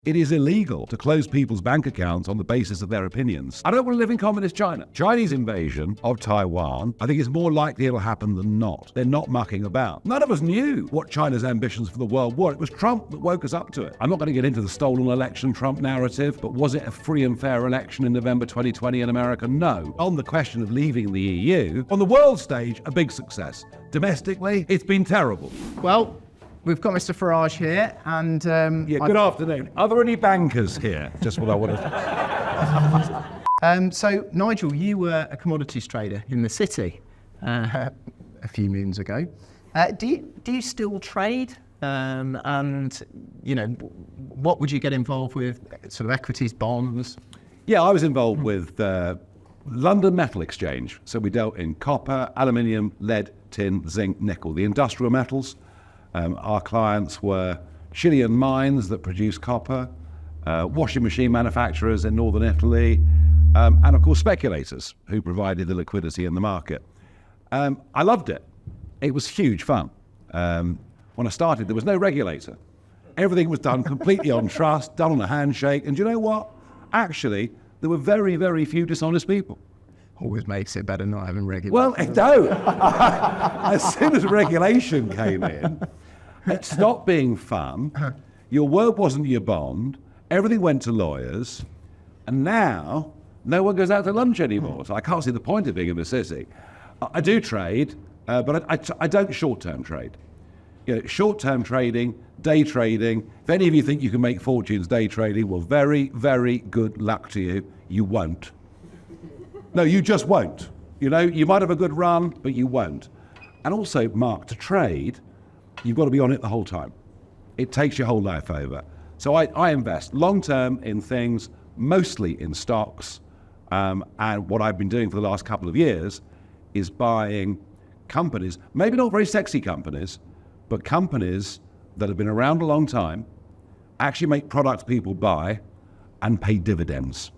It is illegal to close people's bank accounts on the basis of their opinions. I don't want to live in communist China. Chinese invasion of Taiwan, I think it's more likely it'll happen than not. They're not mucking about. None of us knew what China's ambitions for the world were. It was Trump that woke us up to it. I'm not going to get into the stolen election Trump narrative, but was it a free and fair election in November 2020 in America? No. On the question of leaving the EU, on the world stage, a big success. Domestically, it's been terrible. Well, we've got Mr. Farage here, and good afternoon. Are there any bankers here? Just what I want to. So, Nigel, you were a commodities trader in the city a few moons ago. Do you still trade? And you know, what would you get involved with? Sort of equities, bonds? Yeah, I was involved with London Metal Exchange. So we dealt in copper, aluminium, lead, tin, zinc, nickel, the industrial metals. Our clients were Chilean mines that produce copper, washing machine manufacturers in northern Italy, and of course speculators who provided the liquidity in the market. I loved it. It was huge fun. When I started, there was no regulator. Everything was done completely on trust, done on a handshake. And do you know what? Actually, there were very, very few dishonest people. Always makes it better not having regulation. Well, no. As soon as regulation came in, it stopped being fun. Your word wasn't your bond. Everything went to lawyers. And now, no one goes out to lunch anymore. So I can't see the point of being in the city. I do trade, but I don't short-term trade. You know, short-term trading, day trading. If any of you think you can make fortunes day trading, well, very, very good luck to you. You won't. No, you just won't. You know, you might have a good run, but you won't. And also, Mark, to trade, you've got to be on it the whole time. It takes your whole life over. So I invest long-term in things, mostly in stocks. And what I've been doing for the last couple of years is buying companies, maybe not very sexy companies, but companies that have been around a long time, actually make products people buy and pay dividends.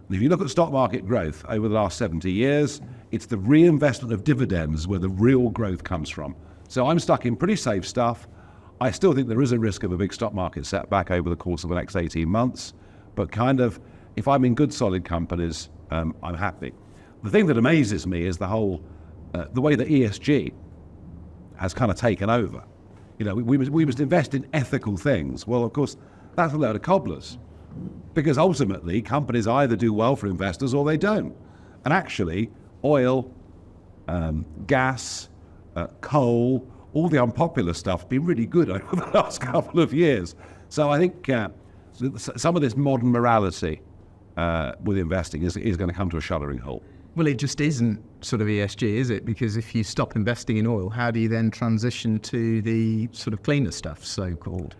And if you look at stock market growth over the last 70 years, it's the reinvestment of dividends where the real growth comes from. So I'm stuck in pretty safe stuff. I still think there is a risk of a big stock market setback over the course of the next 18 months. But kind of, if I'm in good, solid companies, I'm happy. The thing that amazes me is the whole, the way that ESG has kind of taken over. You know, we must invest in ethical things. Well, of course, that's a load of cobblers. Because ultimately, companies either do well for investors or they don't. And actually, oil, gas, coal, all the unpopular stuff has been really good over the last couple of years. So I think some of this modern morality with investing is going to come to a shuddering halt. Well, it just isn't sort of ESG, is it? Because if you stop investing in oil, how do you then transition to the sort of cleaner stuff, so-called?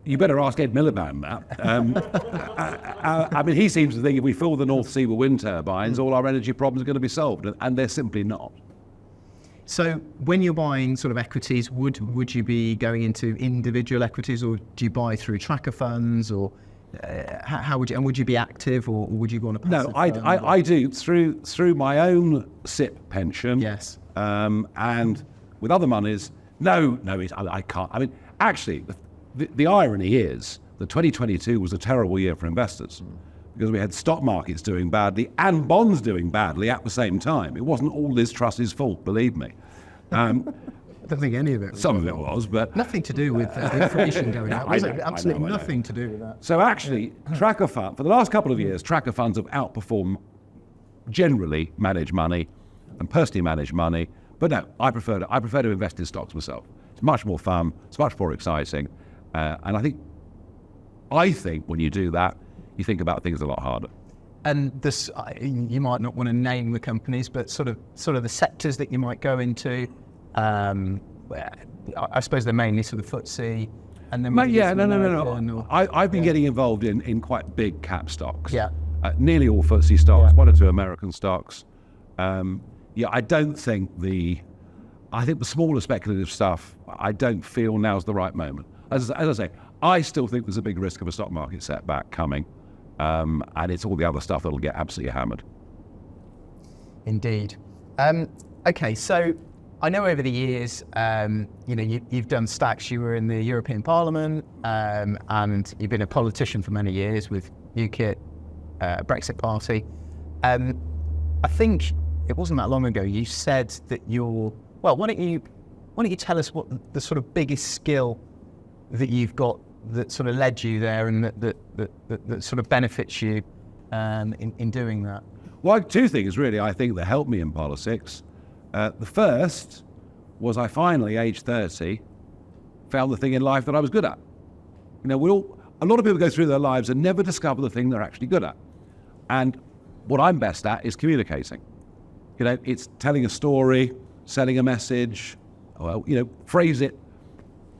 You better ask Ed Miliband that. I mean, he seems to think if we fill the North Sea with wind turbines, all our energy problems are going to be solved, and they're simply not. So when you're buying sort of equities, would you be going into individual equities, or do you buy through tracker funds, or how would you? And would you be active, or would you go on a passive? No, I do through my own SIP pension. Yes. And with other monies, no, I can't. I mean, actually, the irony is that 2022 was a terrible year for investors because we had stock markets doing badly and bonds doing badly at the same time. It wasn't all Liz Truss's fault, believe me. I don't think any of it. Some of it was, but nothing to do with inflation going up. Was it? Absolutely nothing to do with that. So actually, tracker fund for the last couple of years, tracker funds have outperformed generally managed money and personally managed money. But no, I prefer to invest in stocks myself. It's much more fun. It's much more exciting, and I think when you do that, you think about things a lot harder. And this, you might not want to name the companies, but sort of the sectors that you might go into. I suppose they're mainly sort of FTSE, and then no. I've been getting involved in quite big cap stocks. Yeah, nearly all FTSE stocks, one or two American stocks. I don't think I think the smaller speculative stuff, I don't feel now's the right moment. As I say, I still think there's a big risk of a stock market setback coming, and it's all the other stuff that'll get absolutely hammered. Indeed. Okay, so I know over the years, you've done stacks. You were in the European Parliament, and you've been a politician for many years with UKIP, Brexit Party. I think it wasn't that long ago you said that why don't you tell us what the sort of biggest skill that you've got that sort of led you there and that sort of benefits you in doing that? Well, two things really I think that helped me in politics. The first was I finally, age 30, found the thing in life that I was good at. A lot of people go through their lives and never discover the thing they're actually good at. And what I'm best at is communicating. It's telling a story, selling a message, phrase it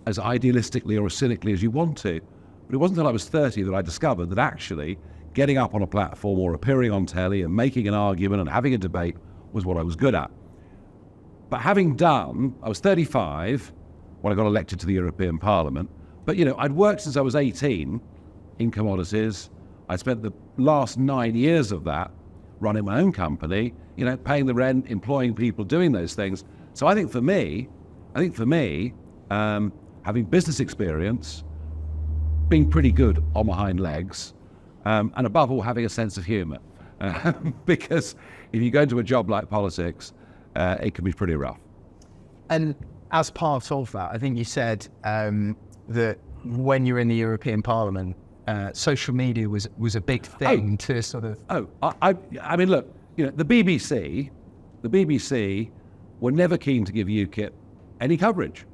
as idealistically or as cynically as you want to. But it wasn't until I was 30 that I discovered that actually getting up on a platform or appearing on telly and making an argument and having a debate was what I was good at. But I was 35 when I got elected to the European Parliament. But, I'd worked since I was 18 in commodities. I spent the last 9 years of that running my own company, paying the rent, employing people, doing those things. So I think for me, having business experience, being pretty good on my hind legs, and above all, having a sense of humour. Because if you go into a job like politics, it can be pretty rough. And as part of that, I think you said that when you're in the European Parliament, social media was a big thing to sort of... I mean, look, the BBC were never keen to give UKIP any coverage.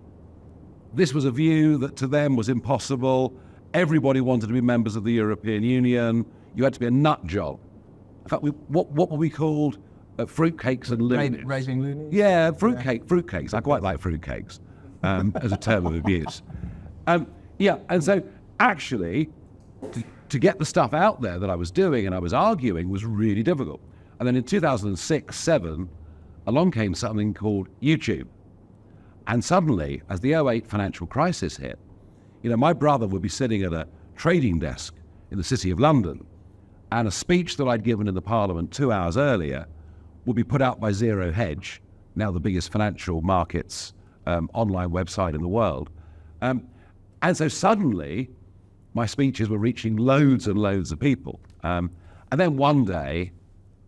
This was a view that to them was impossible. Everybody wanted to be members of the European Union. You had to be a nut job. In fact, what were we called? Fruitcakes and loonies. Raising loonies? Yeah, fruitcakes. I quite like fruitcakes as a term of abuse. And so actually, to get the stuff out there that I was doing and I was arguing was really difficult. And then in 2006-07, along came something called YouTube. And suddenly, as the 2008 financial crisis hit, my brother would be sitting at a trading desk in the City of London, and a speech that I'd given in the Parliament 2 hours earlier would be put out by Zero Hedge, now the biggest financial markets online website in the world. And so suddenly, my speeches were reaching loads and loads of people. And then one day,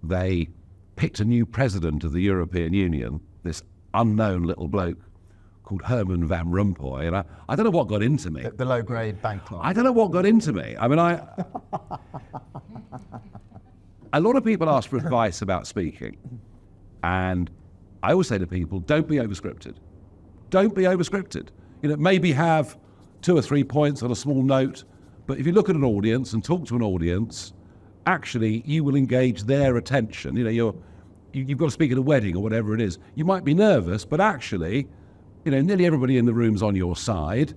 they picked a new president of the European Union, this unknown little bloke called Herman Van Rompuy. And I don't know what got into me. The low-grade bank clerk. I don't know what got into me. I mean, a lot of people ask for advice about speaking. And I always say to people, don't be overscripted. Don't be overscripted. Maybe have 2 or 3 points on a small note, but if you look at an audience and talk to an audience, actually you will engage their attention. You've got to speak at a wedding or whatever it is. You might be nervous, but actually, nearly everybody in the room's on your side,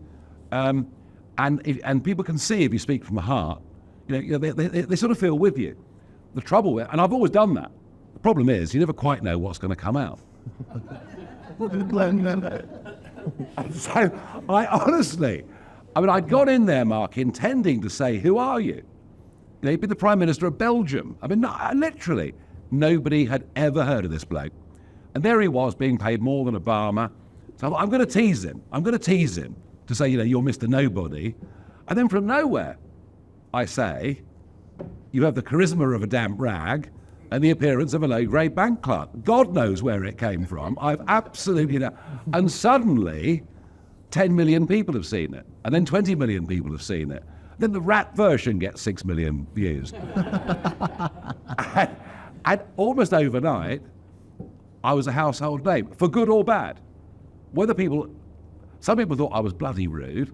and people can see if you speak from the heart. They sort of feel with you. The trouble with, and I've always done that. The problem is you never quite know what's going to come out. So I'd gone in there, Mark, intending to say, "Who are you?" He'd been the Prime Minister of Belgium. Literally, nobody had ever heard of this bloke. And there he was, being paid more than Obama. So I thought, I'm going to tease him to say, you're Mr. Nobody. And then from nowhere, I say, you have the charisma of a damp rag and the appearance of a low-grade bank clerk. God knows where it came from. I've absolutely no... And suddenly, 10 million people have seen it. And then 20 million people have seen it. Then the rap version gets 6 million views. and almost overnight, I was a household name, for good or bad. Some people thought I was bloody rude.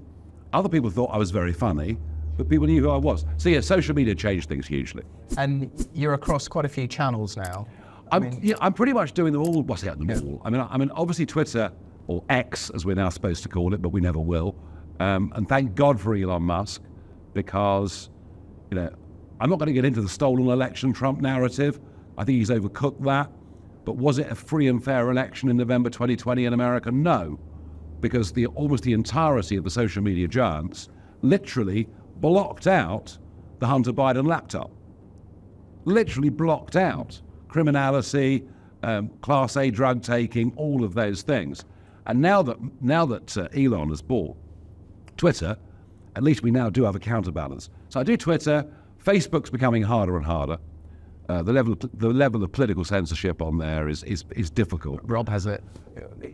Other people thought I was very funny. But people knew who I was. So yeah, social media changed things hugely. And you're across quite a few channels now. I'm pretty much doing them all. What's out them all? I mean, obviously Twitter, or X as we're now supposed to call it, but we never will. And thank God for Elon Musk, because I'm not going to get into the stolen election Trump narrative. I think he's overcooked that. But was it a free and fair election in November 2020 in America? No, because almost the entirety of the social media giants literally blocked out the Hunter Biden laptop. Literally blocked out criminality, Class A drug taking, all of those things. And now that Elon has bought Twitter, at least we now do have a counterbalance. So I do Twitter. Facebook's becoming harder and harder. The level of political censorship on there is difficult. Rob has it.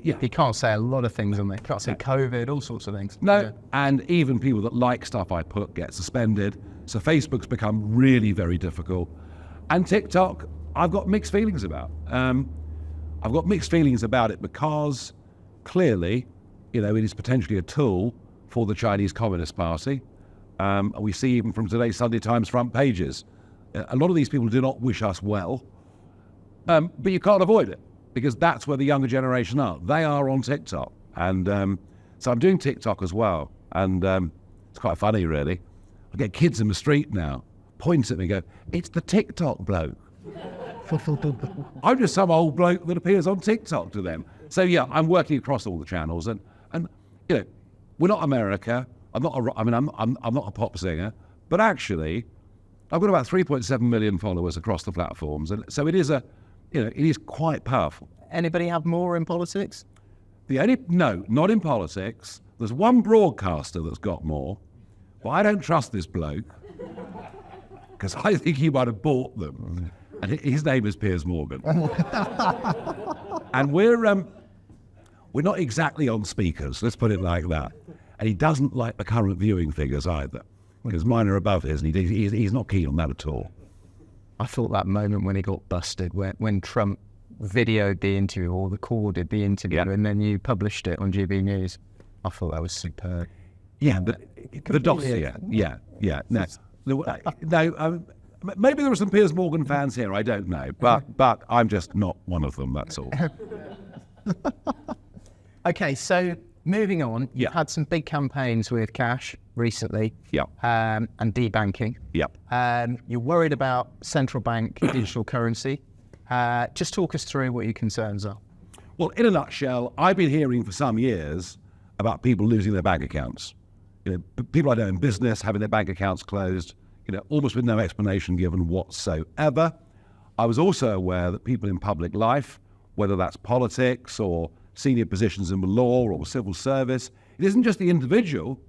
Yeah. He can't say a lot of things on there. Can't say COVID, all sorts of things. No, Yeah. and even people that like stuff I put get suspended. So Facebook's become really very difficult. And TikTok, I've got mixed feelings about. I've got mixed feelings about it because clearly, it is potentially a tool for the Chinese Communist Party. We see even from today's Sunday Times front pages, a lot of these people do not wish us well, but you can't avoid it because that's where the younger generation are. They are on TikTok. And so I'm doing TikTok as well. And it's quite funny, really. I get kids in the street now, point at me and go, "It's the TikTok bloke." I'm just some old bloke that appears on TikTok to them. So yeah, I'm working across all the channels, and we're not America. I'm not a pop singer, but actually, I've got about 3.7 million followers across the platforms, and so it is it is quite powerful. Anybody have more in politics? No, not in politics. There's one broadcaster that's got more, but I don't trust this bloke because I think he might have bought them. And his name is Piers Morgan. And we're not exactly on speakers, let's put it like that. And he doesn't like the current viewing figures either, because mine are above his, and he's not keen on that at all. I thought that moment when he got busted, when Trump videoed the interview or recorded the interview, and then you published it on GB News, I thought that was superb. Yeah, the dossier. Yeah. No, maybe there are some Piers Morgan fans here, I don't know, but I'm just not one of them, that's all. Okay, so moving on, Yeah. you've had some big campaigns with cash recently, Yeah. and debanking. Yep. You're worried about central bank digital currency. Just talk us through what your concerns are. Well, in a nutshell, I've been hearing for some years about people losing their bank accounts. People I know in business having their bank accounts closed, almost with no explanation given whatsoever. I was also aware that people in public life, whether that's politics or senior positions in the law or civil service, it isn't just the individual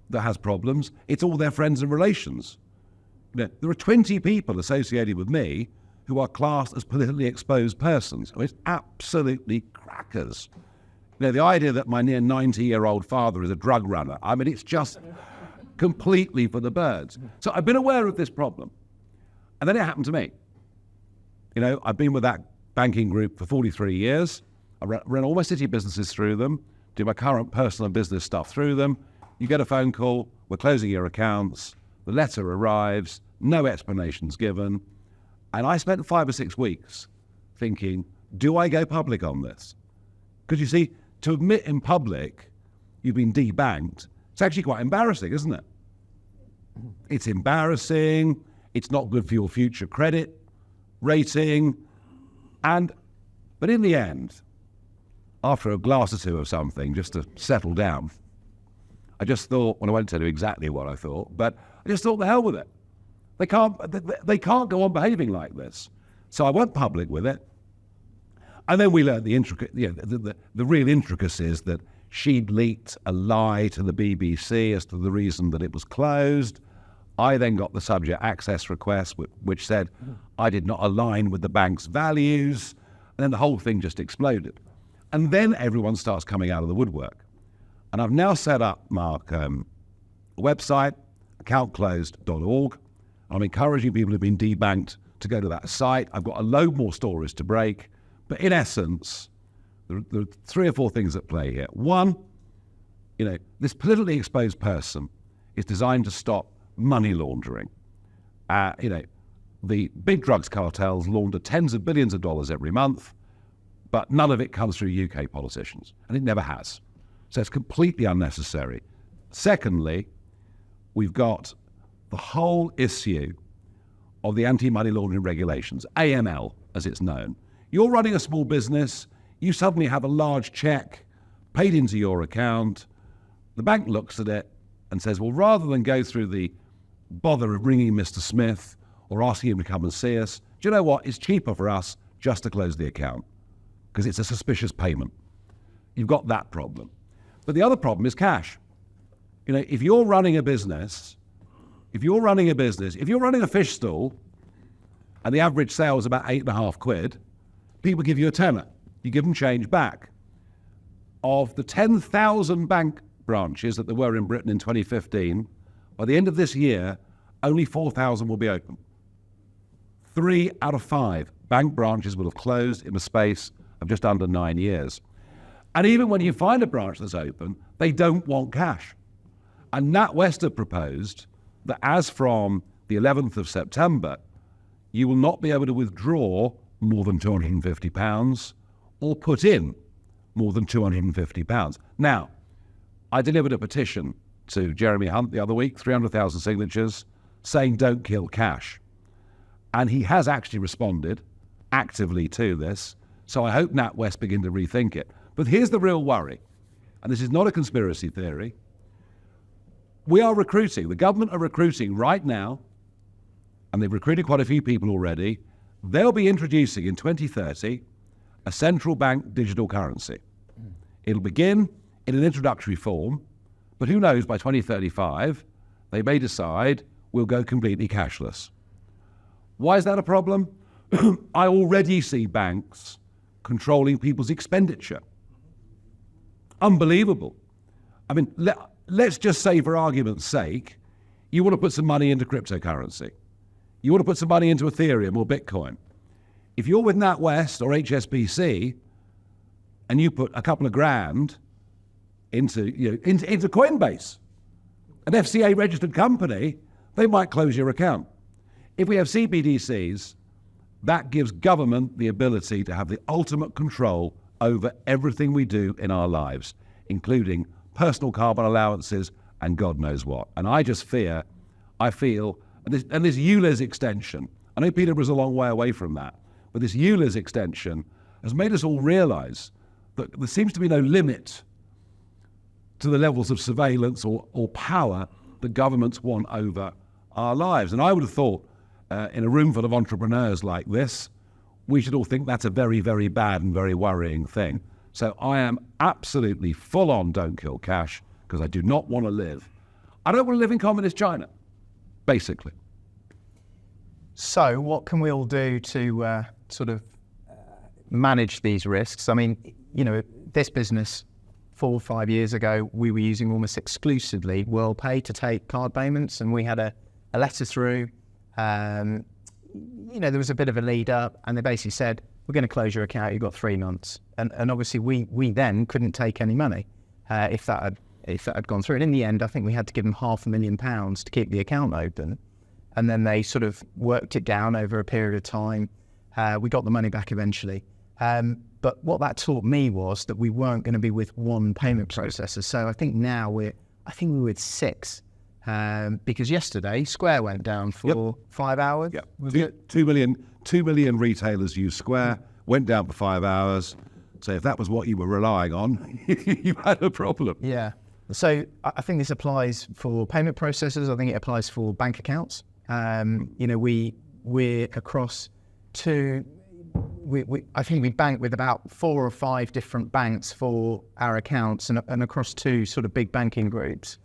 that has problems, it's all their friends and relations. There are 20 people associated with me who are classed as politically exposed persons. It's absolutely crackers. The idea that my near 90-year-old father is a drug runner, it's just completely for the birds. So I've been aware of this problem. And then it happened to me. I've been with that banking group for 43 years. I run all my city businesses through them, do my current personal and business stuff through them. You get a phone call, we're closing your accounts, the letter arrives, no explanations given. And I spent 5 or 6 weeks thinking, do I go public on this? Because you see, to admit in public you've been debanked, it's actually quite embarrassing, isn't it? It's embarrassing, it's not good for your future credit rating, but in the end, after a glass or two of something, just to settle down, I just thought, I won't tell you exactly what I thought, but I just thought, the hell with it. They can't go on behaving like this. So I went public with it. And then we learned the real intricacies that she'd leaked a lie to the BBC as to the reason that it was closed. I then got the subject access request, which said I did not align with the bank's values. And then the whole thing just exploded. And then everyone starts coming out of the woodwork. And I've now set up, Mark, a website, accountclosed.org. I'm encouraging people who've been debanked to go to that site. I've got a load more stories to break. But in essence, there are 3 or 4 things at play here. One, this politically exposed person is designed to stop money laundering. The big drugs cartels launder tens of billions of dollars every month, but none of it comes through UK politicians, and it never has. So it's completely unnecessary. Secondly, we've got the whole issue of the anti-money laundering regulations, AML as it's known. You're running a small business, you suddenly have a large check paid into your account, the bank looks at it and says, well, rather than go through the bother of ringing Mr. Smith or asking him to come and see us, do you know what, it's cheaper for us just to close the account because it's a suspicious payment. You've got that problem. But the other problem is cash. You know, if you're running a business, if you're running a fish stall and the average sale is about £8.50, people give you a tenner. You give them change back. Of the 10,000 bank branches that there were in Britain in 2015, by the end of this year, only 4,000 will be open. 3 out of 5 bank branches will have closed in the space of just under 9 years. And even when you find a branch that's open, they don't want cash. And NatWest have proposed that as from the 11th of September, you will not be able to withdraw more than £250 or put in more than £250. Now, I delivered a petition to Jeremy Hunt the other week, 300,000 signatures, saying don't kill cash. And he has actually responded actively to this. So I hope NatWest begin to rethink it. But here's the real worry, and this is not a conspiracy theory. We are recruiting, the government are recruiting right now, and they've recruited quite a few people already. They'll be introducing in 2030 a central bank digital currency. It'll begin in an introductory form, but who knows, by 2035, they may decide we'll go completely cashless. Why is that a problem? I already see banks controlling people's expenditure. Unbelievable. I mean, let's just say, for argument's sake, you want to put some money into cryptocurrency. You want to put some money into Ethereum or Bitcoin. If you're with NatWest or HSBC and you put a couple of grand into Coinbase, an FCA registered company, they might close your account. If we have CBDCs, that gives government the ability to have the ultimate control over everything we do in our lives, including personal carbon allowances and God knows what. And I feel, and this ULEZ extension, I know Peterborough's a long way away from that, but this ULEZ extension has made us all realise that there seems to be no limit to the levels of surveillance or power that governments want over our lives. And I would have thought, in a room full of entrepreneurs like this, we should all think that's a very, very bad and very worrying thing. So I am absolutely full on don't kill cash, because I do not want to live. I don't want to live in communist China, basically. So what can we all do to manage these risks? I mean, you know, this business 4 or 5 years ago, we were using almost exclusively WorldPay to take card payments, and we had a letter through. You know, there was a bit of a lead up, and they basically said, we're going to close your account, you've got 3 months. And obviously we then couldn't take any money if that had gone through. And in the end, I think we had to give them £500,000 to keep the account open. And then they sort of worked it down over a period of time. We got the money back eventually. But what that taught me was that we weren't going to be with one payment processor. So I think now we're with 6. Because yesterday Square went down for 5 hours. Yeah, 2 million retailers use Square, went down for 5 hours. So if that was what you were relying on, you had a problem. Yeah. So I think this applies for payment processors. I think it applies for bank accounts. You know, we're across two. I think we bank with about 4 or 5 different banks for our accounts, and across 2 sort of big banking groups.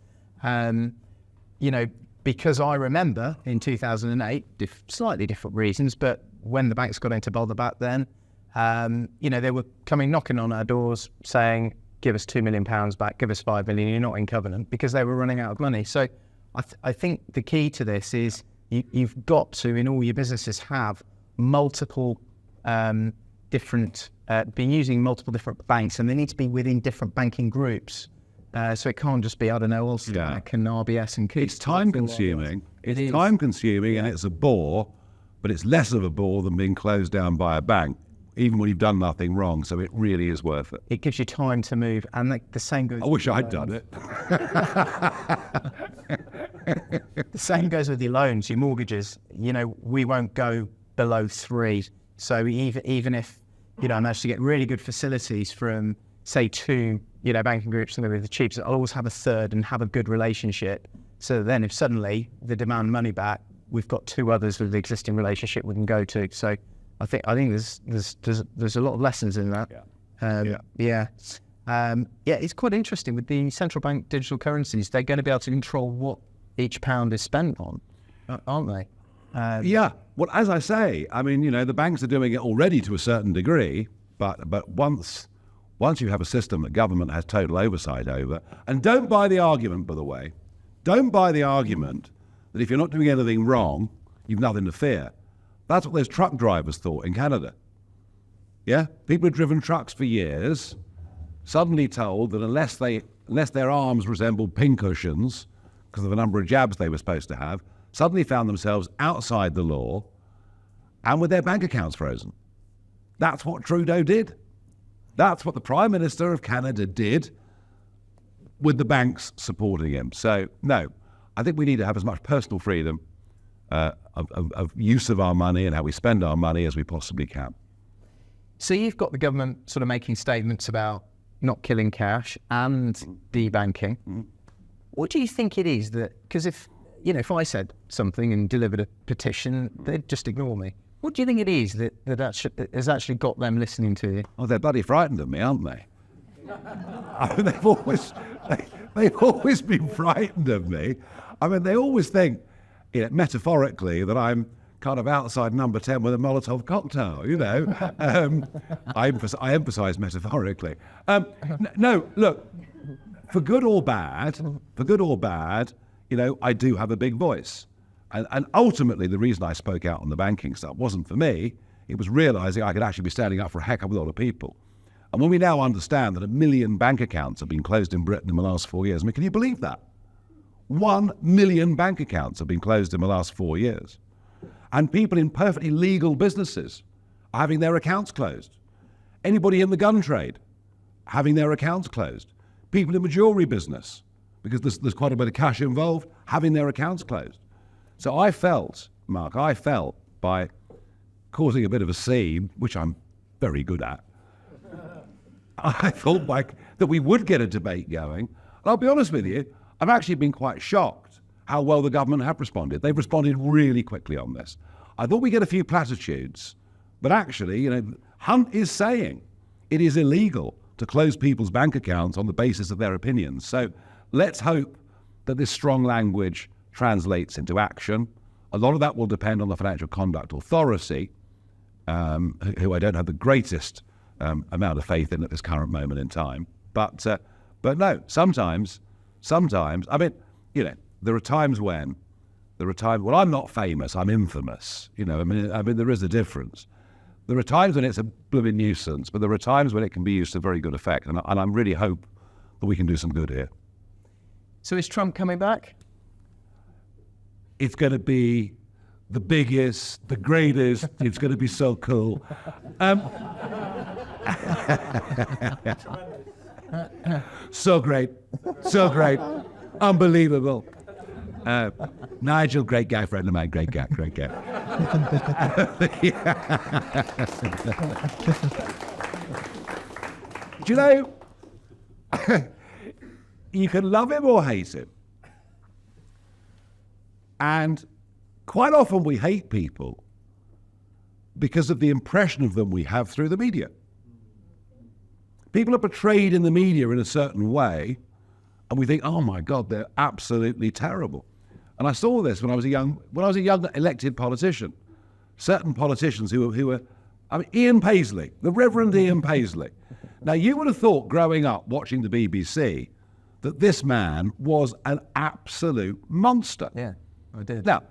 You know, because I remember in 2008, slightly different reasons, but when the banks got into bother back then, you know, they were knocking on our doors saying, give us £2 million back, give us £5 million, you're not in covenant, because they were running out of money. So I think the key to this is you've got to, in all your businesses, have multiple different, be using multiple different banks, and they need to be within different banking groups. So it can't just be, I don't know, Ulster Bank and RBS and Keats. It's time consuming. It's time consuming, and it's a bore, but it's less of a bore than being closed down by a bank, even when you've done nothing wrong. So it really is worth it. It gives you time to move, and the same goes. I wish I'd done it. The same goes with your loans, your mortgages. You know, we won't go below 3. So even if, you know, I managed to get really good facilities from, say, 2, you know, banking groups, and they're the cheapest, I'll always have a third and have a good relationship. So then if suddenly they demand money back, we've got 2 others with the existing relationship we can go to. So I think there's a lot of lessons in that. It's quite interesting with the central bank digital currencies. They're going to be able to control what each pound is spent on, aren't they? Well, as I say, I mean, the banks are doing it already to a certain degree, but once you have a system that government has total oversight over, and don't buy the argument, by the way, don't buy the argument that if you're not doing anything wrong, you've nothing to fear. That's what those truck drivers thought in Canada. Yeah? People who've driven trucks for years, suddenly told that unless their arms resembled pincushions because of the number of jabs they were supposed to have, suddenly found themselves outside the law and with their bank accounts frozen. That's what Trudeau did. That's what the Prime Minister of Canada did with the banks supporting him. So, no, I think we need to have as much personal freedom of use of our money and how we spend our money as we possibly can. So you've got the government sort of making statements about not killing cash and debanking. What do you think it is that, because if I said something and delivered a petition, they'd just ignore me. What do you think it is that has actually got them listening to you? Oh, they're bloody frightened of me, aren't they? I mean, they've always been frightened of me. I mean, they always think, metaphorically, that I'm kind of outside number 10 with a Molotov cocktail, I emphasize metaphorically. No, look, for good or bad, I do have a big voice. And ultimately, the reason I spoke out on the banking stuff wasn't for me. It was realizing I could actually be standing up for a heck of a lot of people. And when we now understand that 1 million bank accounts have been closed in Britain in the last 4 years, I mean, can you believe that? 1 million bank accounts have been closed in the last 4 years. And people in perfectly legal businesses are having their accounts closed. Anybody in the gun trade having their accounts closed. People in the jewelry business, because there's quite a bit of cash involved, having their accounts closed. So I felt, Mark, by causing a bit of a scene, which I'm very good at, I thought that we would get a debate going. And I'll be honest with you, I've actually been quite shocked how well the government have responded. They've responded really quickly on this. I thought we'd get a few platitudes, but actually, Hunt is saying it is illegal to close people's bank accounts on the basis of their opinions. So let's hope that this strong language translates into action. A lot of that will depend on the Financial Conduct Authority, who I don't have the greatest amount of faith in at this current moment in time. But no, sometimes, I mean, there are times when, well, I'm not famous, I'm infamous. I mean, there is a difference. There are times when it's a blooming nuisance, but there are times when it can be used to very good effect. And I really hope that we can do some good here. So is Trump coming back? It's going to be the biggest, the greatest. It's going to be so cool. So great. Unbelievable. Nigel, great guy, friend of mine, great guy. Do you know, you can love him or hate him. And quite often we hate people because of the impression of them we have through the media. People are portrayed in the media in a certain way, and we think, oh my God, they're absolutely terrible. And I saw this when I was a young elected politician. Certain politicians who were, Ian Paisley, the Reverend Ian Paisley. Now, you would have thought growing up watching the BBC that this man was an absolute monster. Yeah, I did. Now,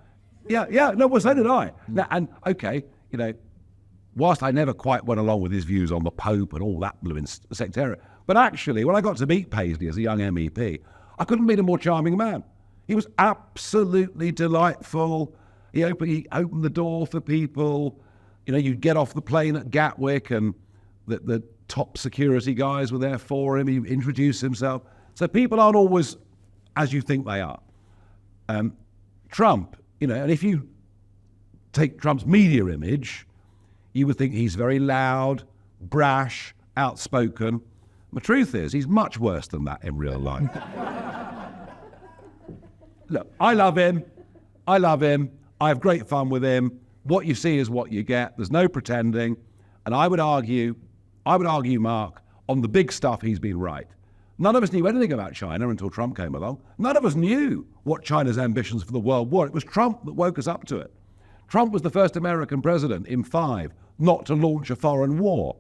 well, so did I. Now, and okay, whilst I never quite went along with his views on the Pope and all that blooming sectarian, but actually, when I got to meet Paisley as a young MEP, I couldn't meet a more charming man. He was absolutely delightful. He opened the door for people. You'd get off the plane at Gatwick and the top security guys were there for him. He introduced himself. So people aren't always as you think they are. Trump, and if you take Trump's media image, you would think he's very loud, brash, outspoken. The truth is, he's much worse than that in real life. Look, I love him. I have great fun with him. what you see is what you get. There's no pretending. And I would argue, Mark, on the big stuff, he's been right. None of us knew anything about China until Trump came along. None of us knew what China's ambitions for the world were. It was Trump that woke us up to it. Trump was the first American president in 5 not to launch a foreign war,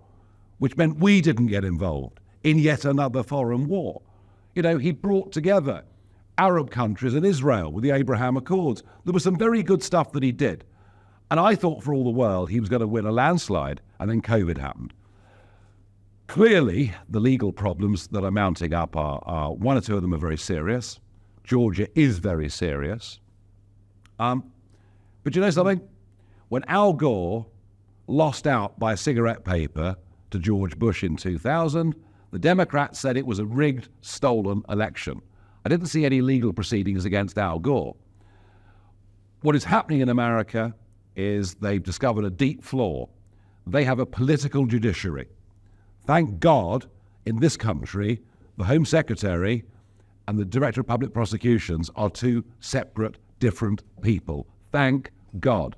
which meant we didn't get involved in yet another foreign war. You know, he brought together Arab countries and Israel with the Abraham Accords. There was some very good stuff that he did. And I thought for all the world he was going to win a landslide, and then COVID happened. Clearly, the legal problems that are mounting up are one or two of them are very serious. Georgia is very serious. But you know something? When Al Gore lost out by a cigarette paper to George Bush in 2000, the Democrats said it was a rigged, stolen election. I didn't see any legal proceedings against Al Gore. What is happening in America is they've discovered a deep flaw. They have a political judiciary. Thank God, in this country, the Home Secretary and the Director of Public Prosecutions are 2 separate, different people. Thank God.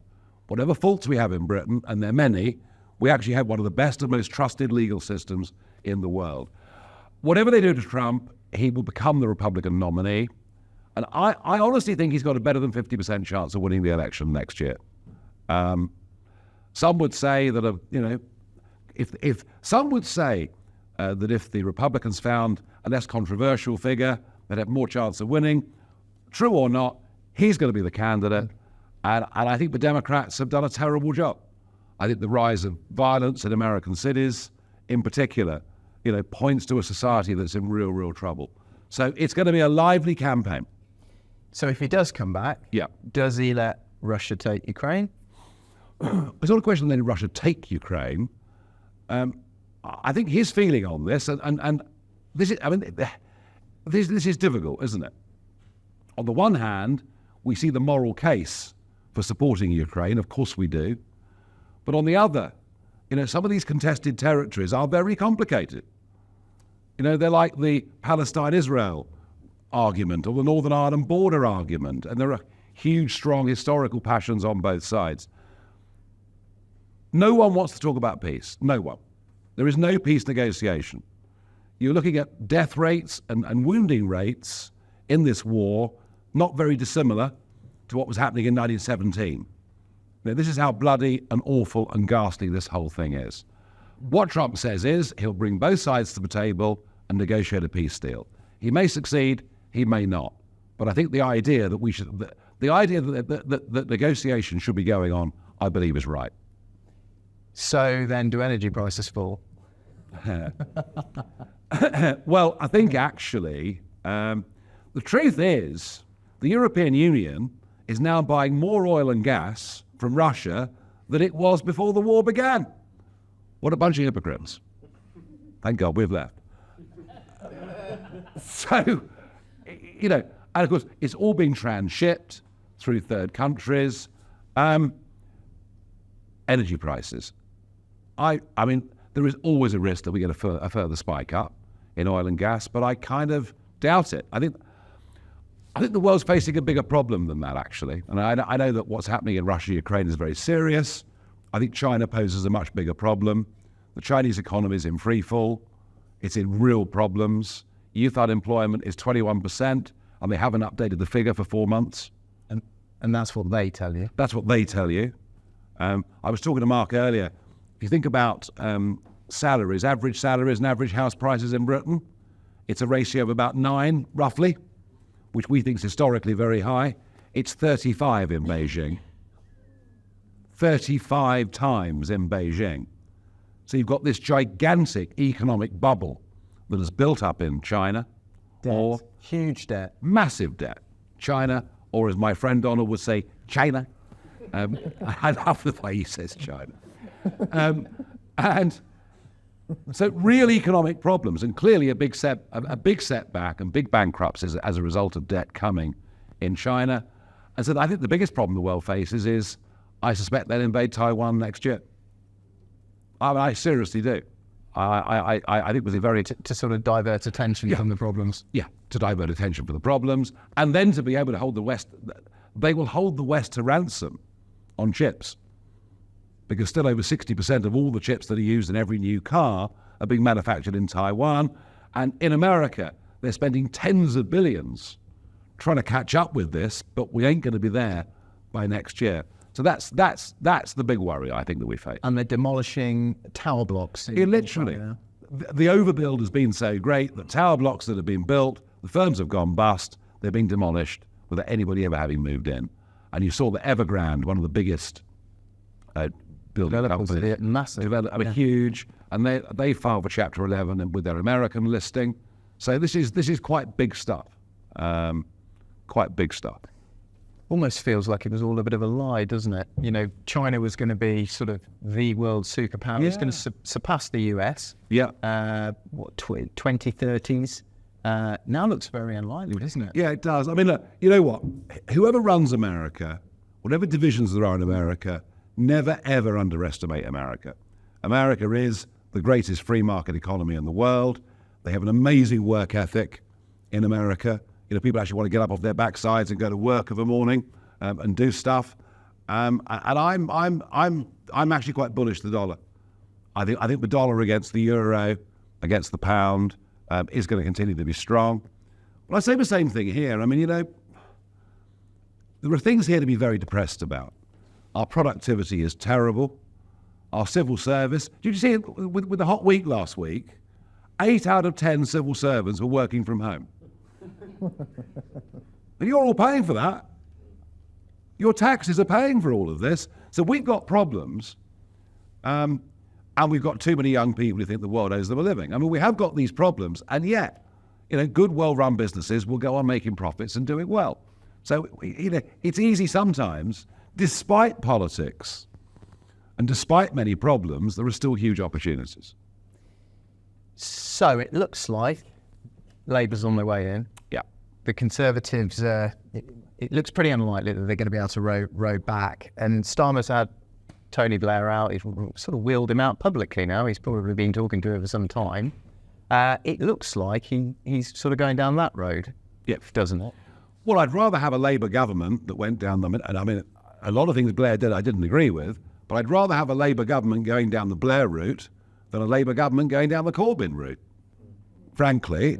Whatever faults we have in Britain, and there are many, we actually have one of the best and most trusted legal systems in the world. Whatever they do to Trump, he will become the Republican nominee. And I honestly think he's got a better than 50% chance of winning the election next year. Some would say that, if some would say that if the Republicans found a less controversial figure, they'd have more chance of winning. True or not, he's going to be the candidate. And I think the Democrats have done a terrible job. I think the rise of violence in American cities, in particular, points to a society that's in real, real trouble. So it's going to be a lively campaign. So if he does come back, does he let Russia take Ukraine? It's not a question of letting Russia take Ukraine. I think his feeling on this, and this is difficult, isn't it? On the one hand, we see the moral case for supporting Ukraine. Of course we do. But on the other, some of these contested territories are very complicated. They're like the Palestine-Israel argument or the Northern Ireland border argument, and there are huge, strong historical passions on both sides. No one wants to talk about peace. No one. There is no peace negotiation. You're looking at death rates and wounding rates in this war, not very dissimilar to what was happening in 1917. Now, this is how bloody and awful and ghastly this whole thing is. What Trump says is he'll bring both sides to the table and negotiate a peace deal. He may succeed, he may not. But I think the idea that that negotiation should be going on, I believe, is right. So then, do energy prices fall? Well, I think actually, the truth is, the European Union is now buying more oil and gas from Russia than it was before the war began. What a bunch of hypocrites. Thank God we've left. So, and of course, it's all being transshipped through third countries. Energy prices. I mean, there is always a risk that we get a further spike up in oil and gas, but I kind of doubt it. I think the world's facing a bigger problem than that, actually. And I know that what's happening in Russia, Ukraine is very serious. I think China poses a much bigger problem. The Chinese economy is in free fall. It's in real problems. Youth unemployment is 21%, and they haven't updated the figure for 4 months. And that's what they tell you? That's what they tell you. I was talking to Mark earlier. If you think about salaries, average salaries and average house prices in Britain, it's a ratio of about 9, roughly, which we think is historically very high. It's 35 in Beijing. 35 times in Beijing. So you've got this gigantic economic bubble that has built up in China. Debt. Or huge debt. Massive debt. China, or as my friend Donald would say, China. I love the way he says China. And so real economic problems, and clearly a big setback and big bankruptcies as a result of debt coming in China. And so I think the biggest problem the world faces is, I suspect they'll invade Taiwan next year. I seriously do. I think it was a very... To sort of divert attention from the problems. Yeah, to divert attention from the problems, and then to be able to hold the West... They will hold the West to ransom on chips. because still over 60% of all the chips that are used in every new car are being manufactured in Taiwan. And in America, they're spending tens of billions trying to catch up with this, but we ain't going to be there by next year. So that's the big worry, I think, that we face. And they're demolishing tower blocks. Literally. The overbuild has been so great that tower blocks that have been built, the firms have gone bust, they're being demolished without anybody ever having moved in. And you saw that Evergrande, one of the biggest building companies, massive, huge, and they filed for Chapter 11 with their American listing. So this is quite big stuff, quite big stuff. Almost feels like it was all a bit of a lie, doesn't it? You know, China was going to be sort of the world superpower. It's going to surpass the US. Yeah. 2030s. Now looks very unlikely, doesn't it? Yeah, it does. I mean, look, you know what? Whoever runs America, whatever divisions there are in America, never ever underestimate America. America is the greatest free market economy in the world. They have an amazing work ethic in America. You know, people actually want to get up off their backsides and go to work of a morning and do stuff. And I'm actually quite bullish the dollar. I think the dollar against the euro, against the pound, is going to continue to be strong. Well, I say the same thing here. I mean, you know, there are things here to be very depressed about. Our productivity is terrible. Our civil service. Did you see it with the hot week last week? 8 out of 10 civil servants were working from home. And you're all paying for that. Your taxes are paying for all of this. So we've got problems, and we've got too many young people who think the world owes them a living. I mean, we have got these problems, and yet, you know, good, well-run businesses will go on making profits and doing well. So, you know, it's easy sometimes, despite politics and despite many problems, there are still huge opportunities. So it looks like Labour's on their way in. Yeah. The Conservatives, it looks pretty unlikely that they're going to be able to row back. And Starmer's had Tony Blair out. He's sort of wheeled him out publicly now. He's probably been talking to her for some time. It looks like he's sort of going down that road, doesn't it? Well, I'd rather have a Labour government that went down the... And I mean, a lot of things Blair did I didn't agree with, but I'd rather have a Labour government going down the Blair route than a Labour government going down the Corbyn route, frankly.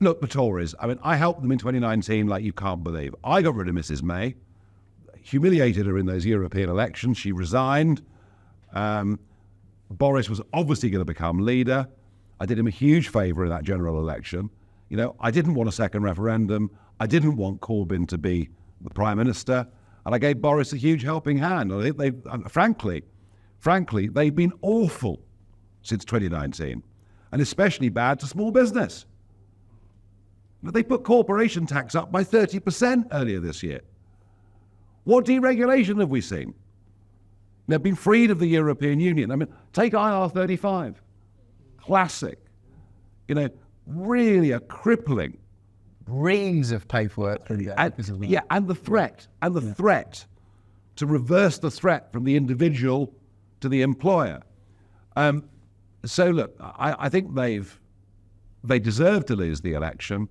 Look, the Tories, I mean, I helped them in 2019 like you can't believe. I got rid of Mrs. May, humiliated her in those European elections. She resigned. Boris was obviously going to become leader. I did him a huge favour in that general election. You know, I didn't want a second referendum. I didn't want Corbyn to be the Prime Minister. And I gave Boris a huge helping hand. I think frankly, they've been awful since 2019, and especially bad to small business. They put corporation tax up by 30% earlier this year. What deregulation have we seen? They've been freed of the European Union. I mean, take IR35. Classic. You know, really a crippling. Reams of paperwork. And the threat to reverse the threat from the individual to the employer. So look, I think they deserve to lose the election.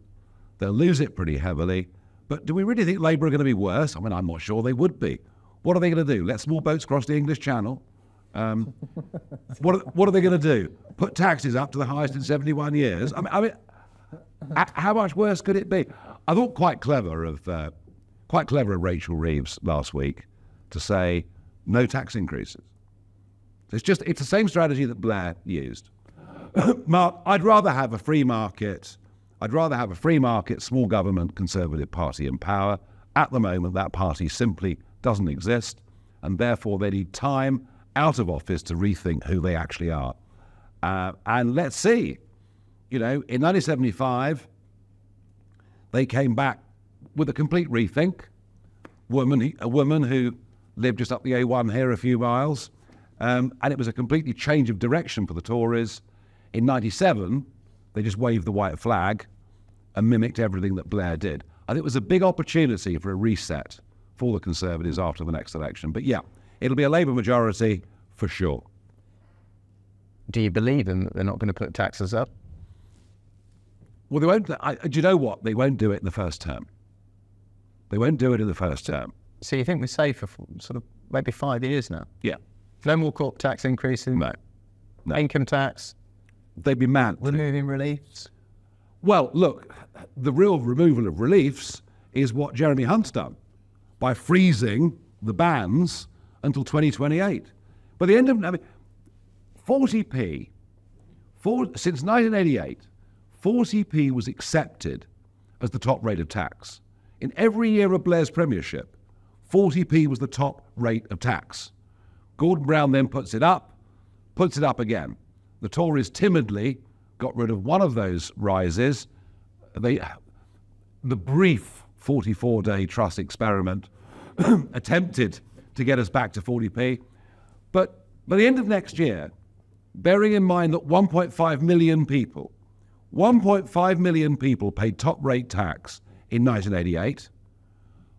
They'll lose it pretty heavily. But do we really think Labour are going to be worse? I mean, I'm not sure they would be. What are they going to do? Let small boats cross the English Channel? What are they going to do? Put taxes up to the highest in 71 years? I mean, how much worse could it be? I thought quite clever of Rachel Reeves last week to say no tax increases. It's the same strategy that Blair used. Mark, I'd rather have a free market. I'd rather have a free market, small government, Conservative Party in power. At the moment, that party simply doesn't exist, and therefore they need time out of office to rethink who they actually are. And let's see. You know, in 1975, they came back with a complete rethink. A woman who lived just up the A1 here a few miles, and it was a completely change of direction for the Tories. In 97, they just waved the white flag and mimicked everything that Blair did. I think it was a big opportunity for a reset for the Conservatives after the next election. But yeah, it'll be a Labour majority for sure. Do you believe them that they're not going to put taxes up? Well, they won't. Do you know what? They won't do it in the first term. They won't do it in the first term. So you think we're safe for sort of maybe 5 years now? Yeah. No more corporate tax increases? No. No. Income tax? They'd be mad. Removing reliefs? Well, look, the real removal of reliefs is what Jeremy Hunt's done by freezing the bans until 2028. By the end of, 40p, since 1988, 40p was accepted as the top rate of tax. In every year of Blair's premiership, 40p was the top rate of tax. Gordon Brown then puts it up again. The Tories timidly got rid of one of those rises. The brief 44-day Truss experiment attempted to get us back to 40p. But by the end of next year, bearing in mind that 1.5 million people paid top rate tax in 1988,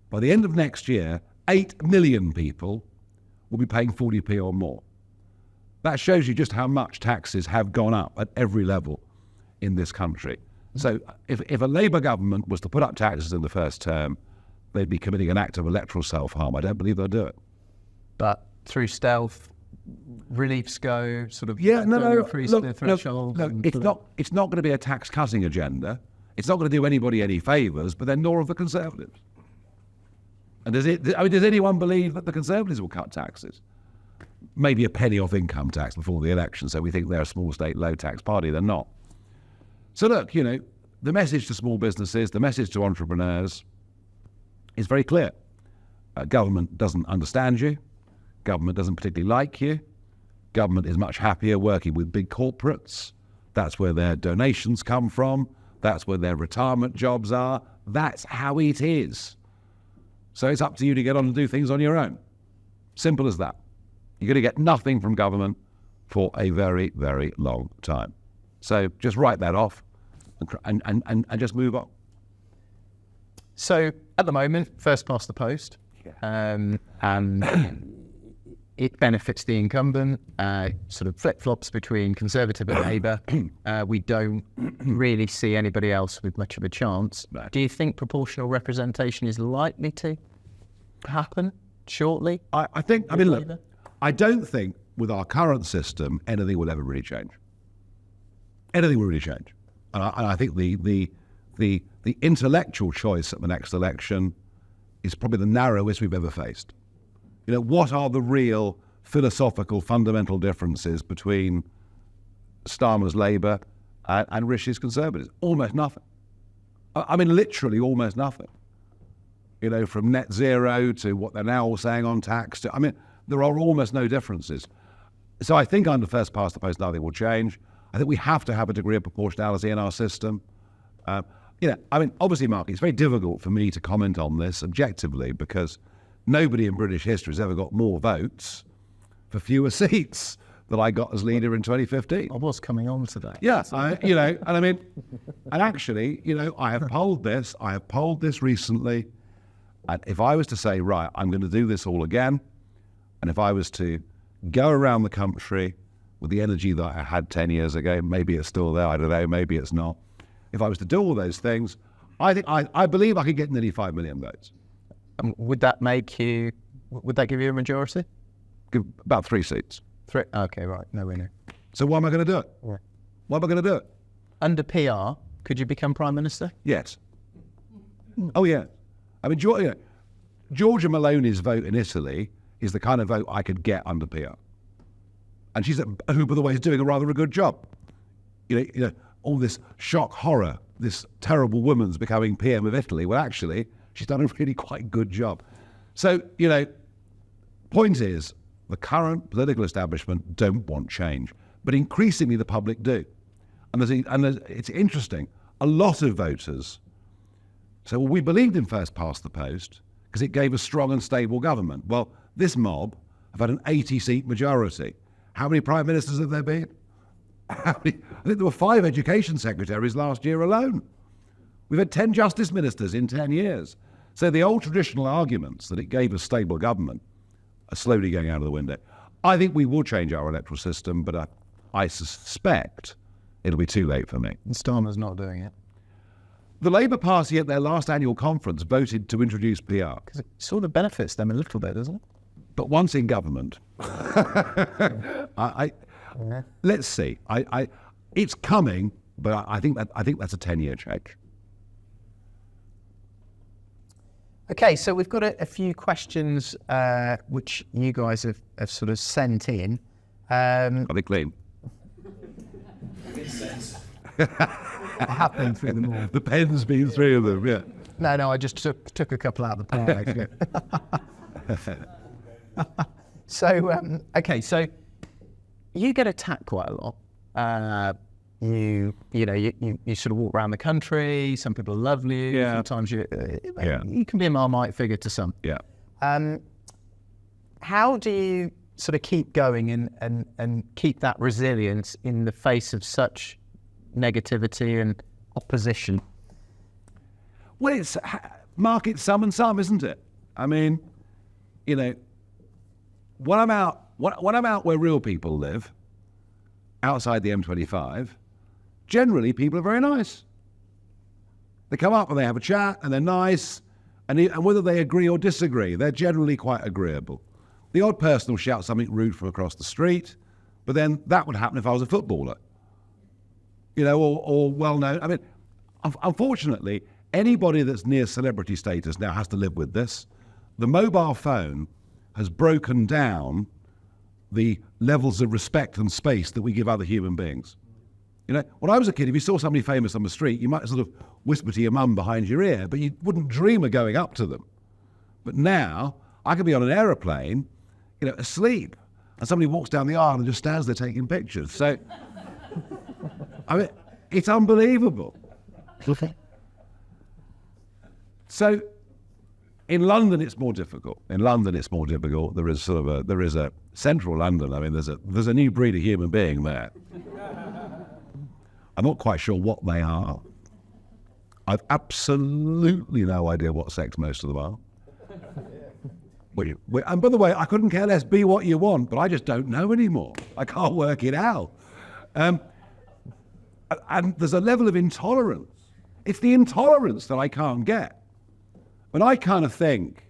by the end of next year, 8 million people will be paying 40p or more. That shows you just how much taxes have gone up at every level in this country. So if a Labour government was to put up taxes in the first term, they'd be committing an act of electoral self-harm. I don't believe they'll do it. But through stealth, reliefs go sort of... Yeah, no, increase the threshold. Look, it's not going to be a tax-cutting agenda. It's not going to do anybody any favours, but then nor of the Conservatives. And does anyone believe that the Conservatives will cut taxes? Maybe a penny off income tax before the election, so we think they're a small state, low tax party. They're not. So look, the message to small businesses, the message to entrepreneurs is very clear. Government doesn't understand you. Government doesn't particularly like you. Government is much happier working with big corporates. That's where their donations come from. That's where their retirement jobs are. That's how it is. So it's up to you to get on and do things on your own. Simple as that. You're going to get nothing from government for a very, very long time. So just write that off and just move on. So at the moment, first past the post, and it benefits the incumbent, sort of flip-flops between Conservative and Labour. We don't really see anybody else with much of a chance. Right. Do you think proportional representation is likely to happen shortly? I don't think with our current system anything will ever really change. Anything will really change. And I think the intellectual choice at the next election is probably the narrowest we've ever faced. What are the real philosophical fundamental differences between Starmer's Labour and Rishi's Conservatives? Almost nothing. Literally almost nothing. From net zero to what they're now all saying on tax. There are almost no differences. So I think under first past the post, nothing will change. I think we have to have a degree of proportionality in our system. Obviously, Mark, it's very difficult for me to comment on this objectively because nobody in British history has ever got more votes for fewer seats than I got as leader in 2015. I was coming on to that. Yes, I have polled this. I have polled this recently. And if I was to say, right, I'm going to do this all again, and if I was to go around the country with the energy that I had 10 years ago, maybe it's still there, I don't know, maybe it's not. If I was to do all those things, I believe I could get nearly 5 million votes. Would that give you a majority? About 3 seats. 3? Okay, right, no winner. So why am I going to do it? Yeah. Why am I going to do it? Under PR, could you become Prime Minister? Yes. Oh, yeah. Giorgia Meloni's vote in Italy is the kind of vote I could get under PR. And who, by the way, is doing a good job. All this shock horror, this terrible woman's becoming PM of Italy. Well, actually, she's done a really quite good job. So, point is, the current political establishment don't want change, but increasingly the public do. And it's interesting, a lot of voters say, well, we believed in first past the post because it gave a strong and stable government. Well, this mob have had an 80-seat majority. How many prime ministers have there been? I think there were 5 education secretaries last year alone. We've had 10 justice ministers in 10 years. So the old traditional arguments that it gave a stable government are slowly going out of the window. I think we will change our electoral system, but I suspect it'll be too late for me. And Starmer's not doing it. The Labour Party at their last annual conference voted to introduce PR. Because it sort of benefits them a little bit, doesn't it? But once in government, let's see. It's coming, but I think that's a 10-year change. Okay, so we've got a few questions which you guys have sort of sent in. Are they clean? I have been through them all. The pen's been through them, yeah. No, I just took a couple out of the park. So, okay, so you get attacked quite a lot. You sort of walk around the country. Some people love you. Yeah. Sometimes you can be a Marmite figure to some. Yeah. How do you sort of keep going and keep that resilience in the face of such negativity and opposition? Well, it's market some and some, isn't it? I mean, when I'm out where real people live, outside the M25, generally people are very nice. They come up and they have a chat and they're nice, and whether they agree or disagree, they're generally quite agreeable. The odd person will shout something rude from across the street, but then that would happen if I was a footballer. Or well-known. I mean, unfortunately, anybody that's near celebrity status now has to live with this. The mobile phone has broken down the levels of respect and space that we give other human beings. When I was a kid, if you saw somebody famous on the street, you might sort of whisper to your mum behind your ear, but you wouldn't dream of going up to them. But now, I could be on an aeroplane, asleep, and somebody walks down the aisle and just stands there taking pictures. So, I mean, it's unbelievable. So, in London, it's more difficult. There is a central London. I mean, there's a new breed of human being there. I'm not quite sure what they are. I've absolutely no idea what sex most of them are. And by the way, I couldn't care less, be what you want, but I just don't know anymore. I can't work it out. And there's a level of intolerance. It's the intolerance that I can't get. But I kind of think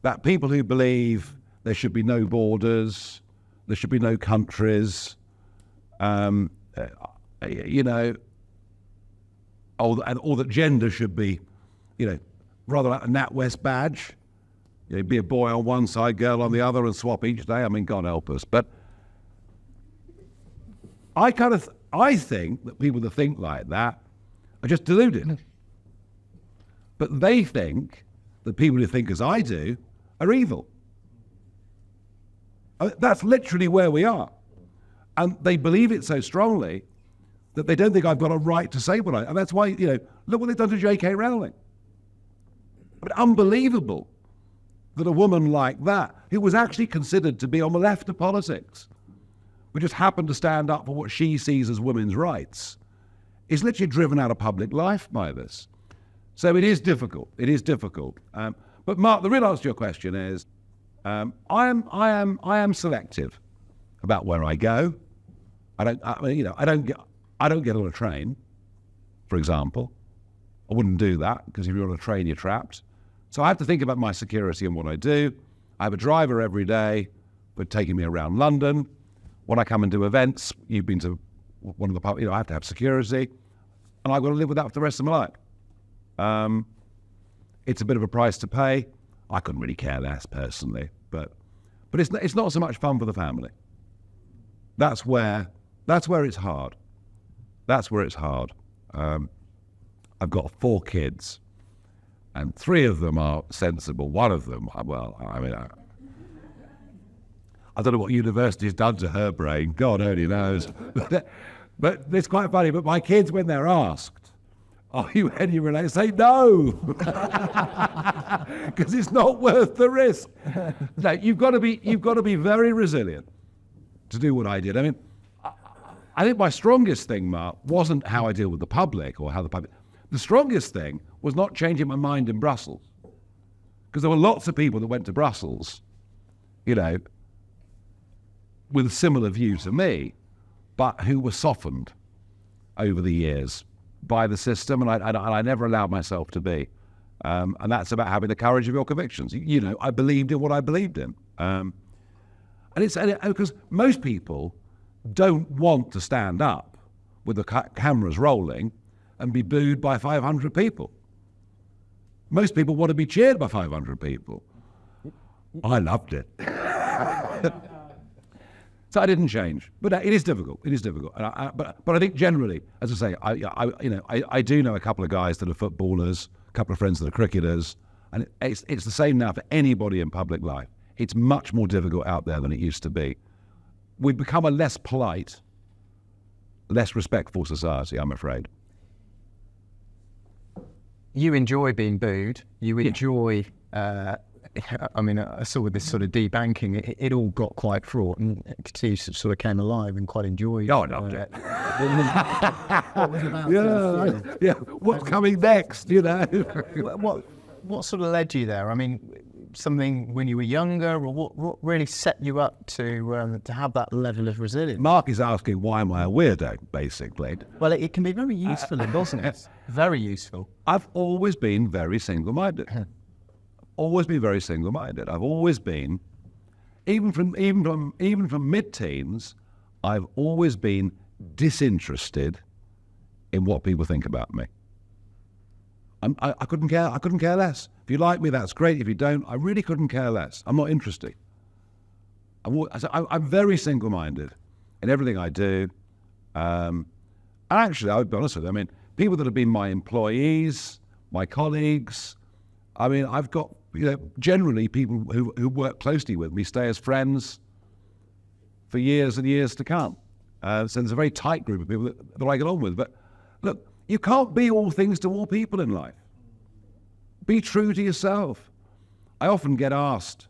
that people who believe there should be no borders, there should be no countries, or that gender should be, rather like a NatWest badge. Be a boy on one side, girl on the other, and swap each day. I mean, God help us. But I think that people that think like that are just deluded. But they think that people who think as I do are evil. That's literally where we are. And they believe it so strongly that they don't think I've got a right to say what and that's why, look what they've done to J.K. Rowling. But unbelievable that a woman like that, who was actually considered to be on the left of politics, but just happened to stand up for what she sees as women's rights, is literally driven out of public life by this. So it is difficult. But Mark, the real answer to your question is, I am selective about where I go. I don't get on a train, for example. I wouldn't do that, because if you're on a train, you're trapped. So I have to think about my security and what I do. I have a driver every day for taking me around London. When I come and do events, you've been to one of the pubs, I have to have security, and I've got to live with that for the rest of my life. It's a bit of a price to pay. I couldn't really care less personally, but it's not so much fun for the family. That's where it's hard. I've got 4 kids, and 3 of them are sensible. One of them, I don't know what university's done to her brain. God only knows. But it's quite funny. But my kids, when they're asked, "Are you any related?" say no, because it's not worth the risk. No, you've got to be very resilient to do what I did. I mean, I think my strongest thing, Mark, wasn't how I deal with the public or how the public. The strongest thing was not changing my mind in Brussels, because there were lots of people that went to Brussels, with a similar view to me, but who were softened over the years by the system, and I never allowed myself to be. And that's about having the courage of your convictions. You know, I believed in what I believed in. And it's because most people don't want to stand up with the cameras rolling and be booed by 500 people. Most people want to be cheered by 500 people. I loved it. So I didn't change, but it is difficult. It is difficult. But I think generally, as I say, I do know a couple of guys that are footballers, a couple of friends that are cricketers, and it's the same now for anybody in public life. It's much more difficult out there than it used to be. We've become a less polite, less respectful society, I'm afraid. You enjoy being booed. You enjoy. I mean, I saw with this sort of debanking, it all got quite fraught, and Steve sort of came alive and quite enjoyed. Oh, I loved it. What was about Yeah. What's coming next? You know. What sort of led you there? I mean, something when you were younger, or what really set you up to have that level of resilience? Mark is asking, why am I a weirdo, basically. Well, it can be very useful, doesn't it? Very useful. I've always been very single-minded. Always been very single-minded. I've always been, even from mid-teens, I've always been disinterested in what people think about me. I couldn't care. I couldn't care less. If you like me, that's great. If you don't, I really couldn't care less. I'm not interested. I'm very single-minded in everything I do. And actually, I'll be honest with you. I mean, people that have been my employees, my colleagues. I mean, I've got, generally people who work closely with me stay as friends for years and years to come. So there's a very tight group of people that I get on with. But look, you can't be all things to all people in life. Be true to yourself. I often get asked,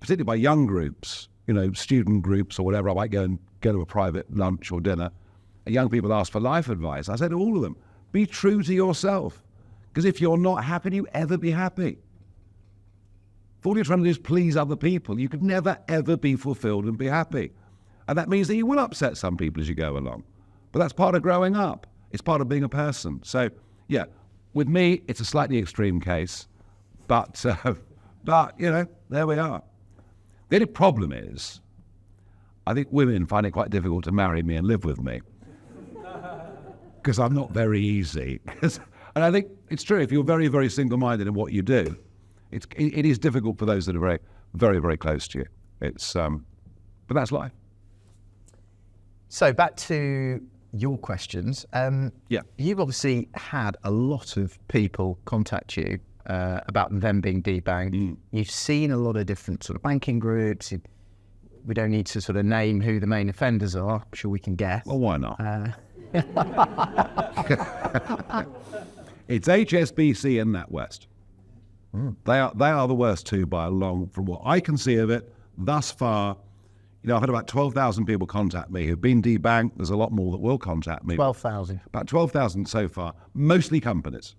particularly by young groups, student groups or whatever, I might go to a private lunch or dinner, and young people ask for life advice. I say to all of them, be true to yourself. Because if you're not happy, do you ever be happy? If all you're trying to do is please other people, you could never, ever be fulfilled and be happy. And that means that you will upset some people as you go along. But that's part of growing up. It's part of being a person. So, yeah, with me, it's a slightly extreme case. But there we are. The only problem is, I think women find it quite difficult to marry me and live with me. Because I'm not very easy. And I think it's true, if you're very, very single-minded in what you do, it is difficult for those that are very, very, very close to you. But that's life. So back to your questions. You've obviously had a lot of people contact you about them being debanked. You've seen a lot of different sort of banking groups. We don't need to sort of name who the main offenders are. I'm sure we can guess. Well, why not? It's HSBC and NatWest. They are the worst two by a long, from what I can see of it thus far. I've had about 12,000 people contact me who've been debanked. There's a lot more that will contact me. 12,000. About 12,000 so far. Mostly companies.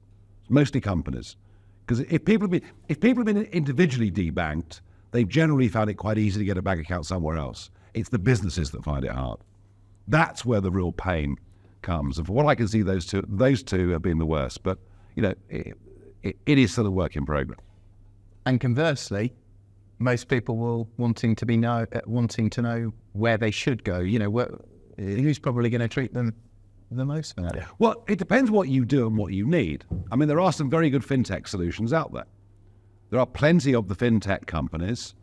Because if people have been individually debanked, they've generally found it quite easy to get a bank account somewhere else. It's the businesses that find it hard. That's where the real pain comes. And from what I can see, those two have been the worst. But it is still a work in progress. And conversely, most people will wanting to know where they should go. Who's probably going to treat them the most bad? Well, it depends what you do and what you need. I mean, there are some very good fintech solutions out there. There are plenty of the fintech companies,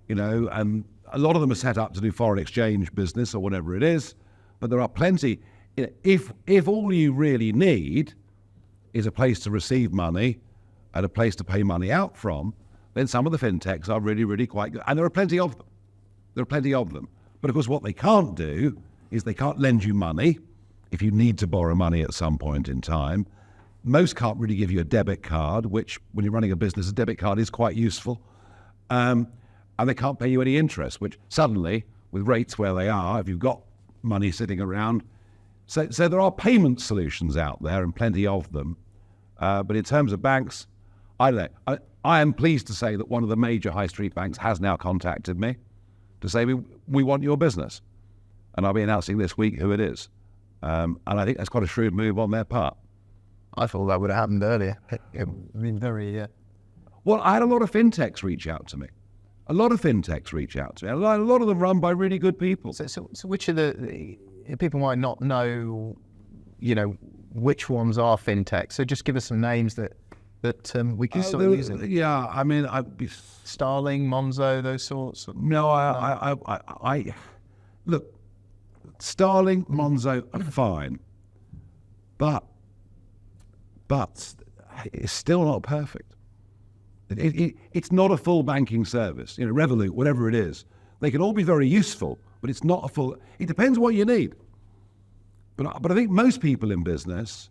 and a lot of them are set up to do foreign exchange business or whatever it is. But there are plenty. If all you really need is a place to receive money and a place to pay money out from, then some of the fintechs are really, really quite good. And there are plenty of them. But of course, what they can't do is they can't lend you money if you need to borrow money at some point in time. Most can't really give you a debit card, which when you're running a business, a debit card is quite useful. And they can't pay you any interest, which suddenly, with rates where they are, if you've got money sitting around. So there are payment solutions out there and plenty of them. But in terms of banks, I don't know. I am pleased to say that one of the major high street banks has now contacted me to say we want your business. And I'll be announcing this week who it is. And I think that's quite a shrewd move on their part. I thought that would have happened earlier. It would have been very... Well, I had a lot of fintechs reach out to me. A lot of fintechs reach out to me. A lot of them run by really good people. So which of the people might not know, which ones are fintech? So just give us some names that we can start using. Yeah, I mean, Starling, Monzo, those sorts. No, I look, Starling, Monzo are fine, but it's still not perfect. It's not a full banking service. Revolut, whatever it is, they can all be very useful, but it's not a full. It depends what you need. But I think most people in business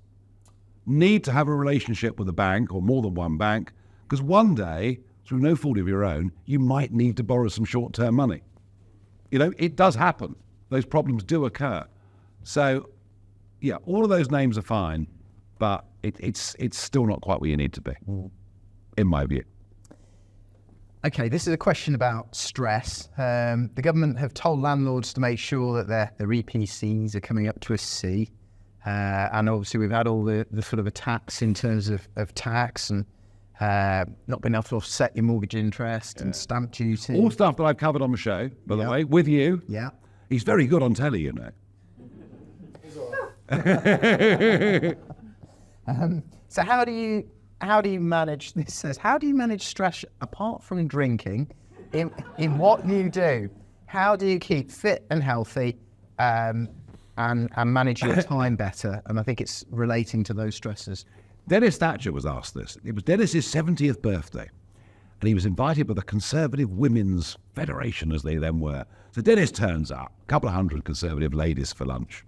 need to have a relationship with a bank or more than one bank, because one day, through no fault of your own, you might need to borrow some short-term money. It does happen. Those problems do occur. So, yeah, all of those names are fine, but it's still not quite where you need to be, in my view. Okay, this is a question about stress. The government have told landlords to make sure that their EPCs are coming up to a C. And obviously we've had all the sort of attacks in terms of tax and not being able to offset your mortgage interest and stamp duty. All stuff that I've covered on the show, by the way, with you. Yeah. He's very good on telly, So how do you manage, this says, how do you manage stress apart from drinking in what you do? How do you keep fit and healthy and manage your time better? And I think it's relating to those stresses. Dennis Thatcher was asked this. It was Dennis's 70th birthday, and he was invited by the Conservative Women's Federation, as they then were. So Dennis turns up, a couple of hundred Conservative ladies for lunch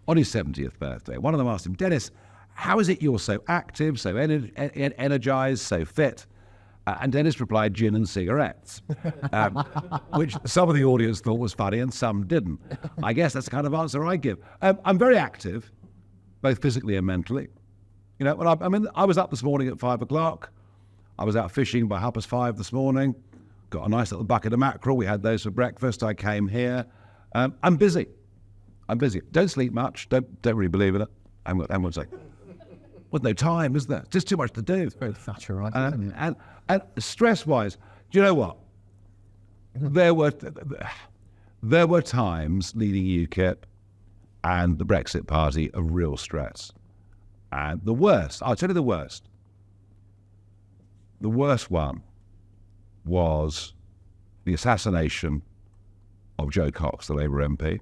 on his 70th birthday. One of them asked him, Dennis, how is it you're so active, so energized, so fit? And Dennis replied, gin and cigarettes, which some of the audience thought was funny and some didn't. I guess that's the kind of answer I give. I'm very active, both physically and mentally. I was up this morning at 5 o'clock. I was out fishing by 5:30 this morning. Got a nice little bucket of mackerel. We had those for breakfast. I came here. I'm busy. Don't sleep much. Don't really believe in it. I'm going to say, well, no time, is there? Just too much to do. It's very Thatcherite, isn't it? And stress-wise, do you know what? There were times leading UKIP and the Brexit Party of real stress. And the worst, I'll tell you the worst. The worst one was the assassination of Jo Cox, the Labour MP.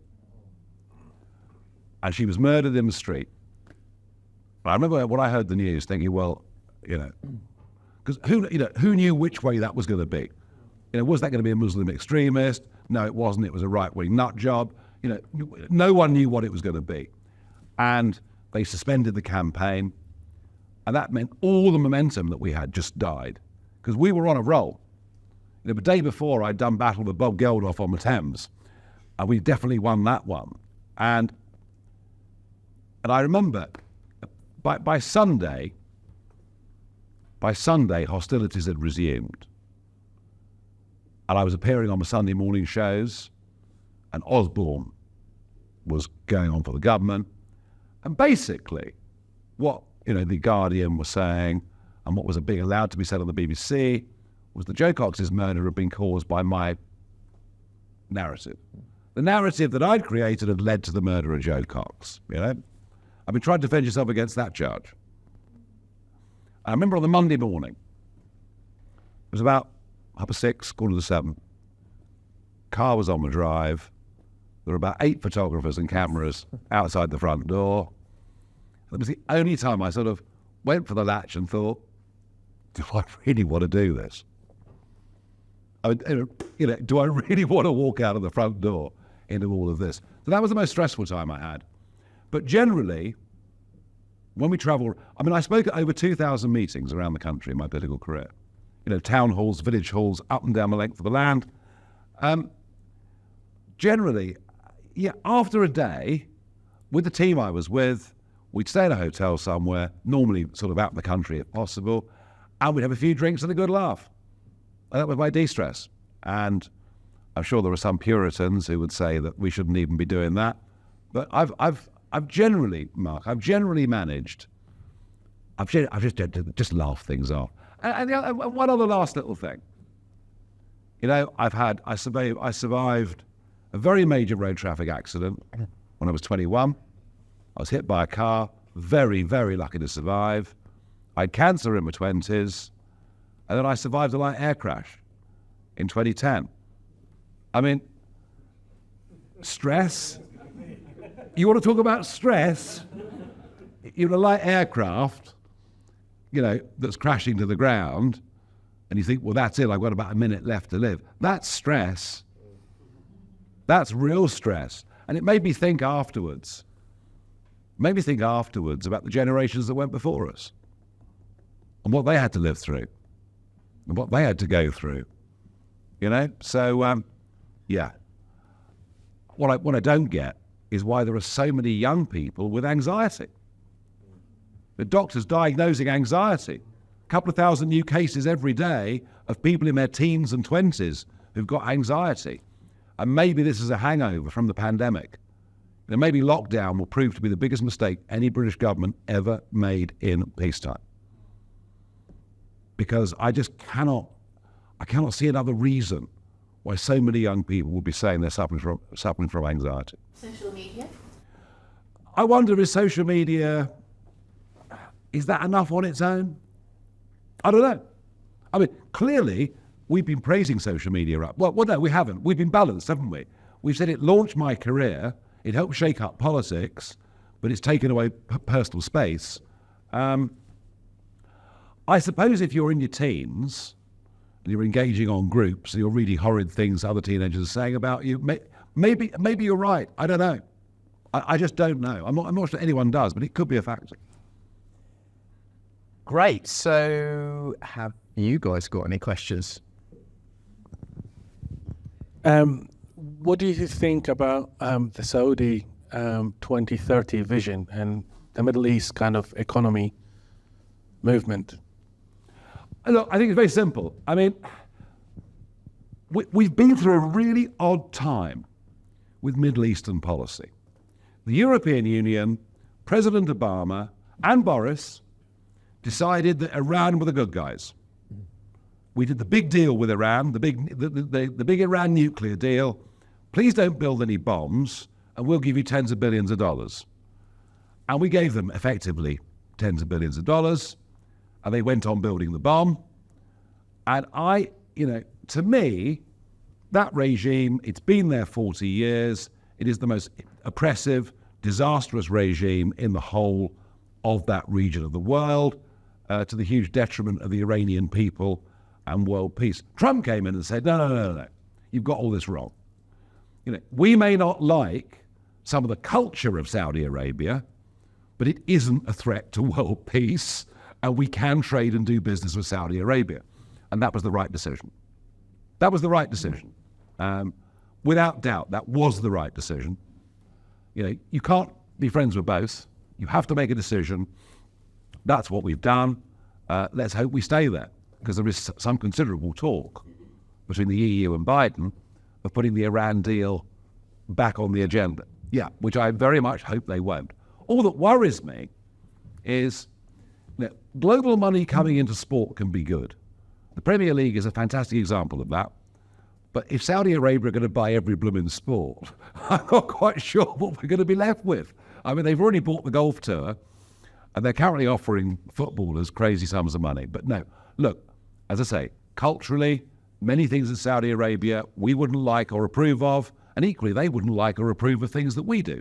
And she was murdered in the street. I remember when I heard the news thinking, well, because who knew which way that was going to be? Was that going to be a Muslim extremist? No, it wasn't. It was a right-wing nut job. No one knew what it was going to be. And they suspended the campaign. And that meant all the momentum that we had just died. Because we were on a roll. The day before, I'd done battle with Bob Geldof on the Thames. And we definitely won that one. And I remember by Sunday, hostilities had resumed. And I was appearing on the Sunday morning shows, and Osborne was going on for the government. And basically, what The Guardian was saying, and what was being allowed to be said on the BBC, was that Jo Cox's murder had been caused by my narrative. The narrative that I'd created had led to the murder of Jo Cox. I've been trying to defend yourself against that charge. I remember on the Monday morning, it was about 6:30, 6:45. Car was on the drive. There were about 8 photographers and cameras outside the front door. It was the only time I sort of went for the latch and thought, do I really want to do this? Do I really want to walk out of the front door into all of this? So that was the most stressful time I had. But generally, when we travel, I spoke at over 2,000 meetings around the country in my political career. Town halls, village halls, up and down the length of the land. Generally, after a day, with the team I was with, we'd stay in a hotel somewhere, normally sort of out in the country if possible, and we'd have a few drinks and a good laugh. And that was my de-stress. And I'm sure there are some Puritans who would say that we shouldn't even be doing that. But I've generally, Mark, managed I've just laughed things off. And one other last little thing. You know, I survived a very major road traffic accident when I was 21. I was hit by a car, very, very lucky to survive. I had cancer in my 20s, and then I survived a light air crash in 2010. I mean, stress? You want to talk about stress? You're in a light aircraft, you know, that's crashing to the ground, and you think, well, that's it, I've got about a minute left to live. That's stress. That's real stress. And it made me think afterwards. About the generations that went before us and what they had to live through and what they had to go through, you know? So, yeah. What I don't get is why there are so many young people with anxiety. The doctors diagnosing anxiety. A couple of thousand new cases every day of people in their teens and 20s who've got anxiety. And maybe this is a hangover from the pandemic. And maybe lockdown will prove to be the biggest mistake any British government ever made in peacetime. Because I cannot see another reason why so many young people will be saying they're suffering from anxiety. Social media? I wonder, is social media, is that enough on its own? I don't know. I mean, clearly, we've been praising social media up. Well, no, we haven't. We've been balanced, haven't we? We've said it launched my career, it helped shake up politics, but it's taken away personal space. I suppose if you're in your teens, and you're engaging on groups, and you're reading horrid things other teenagers are saying about you, maybe you're right. I don't know. I just don't know. I'm not sure anyone does, but it could be a factor. Great. So have you guys got any questions? What do you think about the Saudi 2030 vision and the Middle East kind of economy movement? Look, I think it's very simple. I mean, we've been through a really odd time with Middle Eastern policy. The European Union, President Obama and Boris decided that Iran were the good guys. We did the big deal with Iran, the big Iran nuclear deal. Please don't build any bombs, and we'll give you tens of billions of dollars. And we gave them effectively tens of billions of dollars, and they went on building the bomb. And to me, that regime, it's been there 40 years. It is the most oppressive, disastrous regime in the whole of that region of the world, to the huge detriment of the Iranian people and world peace. Trump came in and said, no, you've got all this wrong. We may not like some of the culture of Saudi Arabia, but it isn't a threat to world peace, and we can trade and do business with Saudi Arabia. And that was the right decision. Without doubt, that was the right decision. You can't be friends with both. You have to make a decision. That's what we've done. Let's hope we stay there, because there is some considerable talk between the EU and Biden of putting the Iran deal back on the agenda. Yeah, which I very much hope they won't. All that worries me is that global money coming into sport can be good. The Premier League is a fantastic example of that. But if Saudi Arabia are going to buy every blooming sport, I'm not quite sure what we're going to be left with. I mean, they've already bought the golf tour, and they're currently offering footballers crazy sums of money. But no, look, as I say, culturally, many things in Saudi Arabia we wouldn't like or approve of, and equally they wouldn't like or approve of things that we do.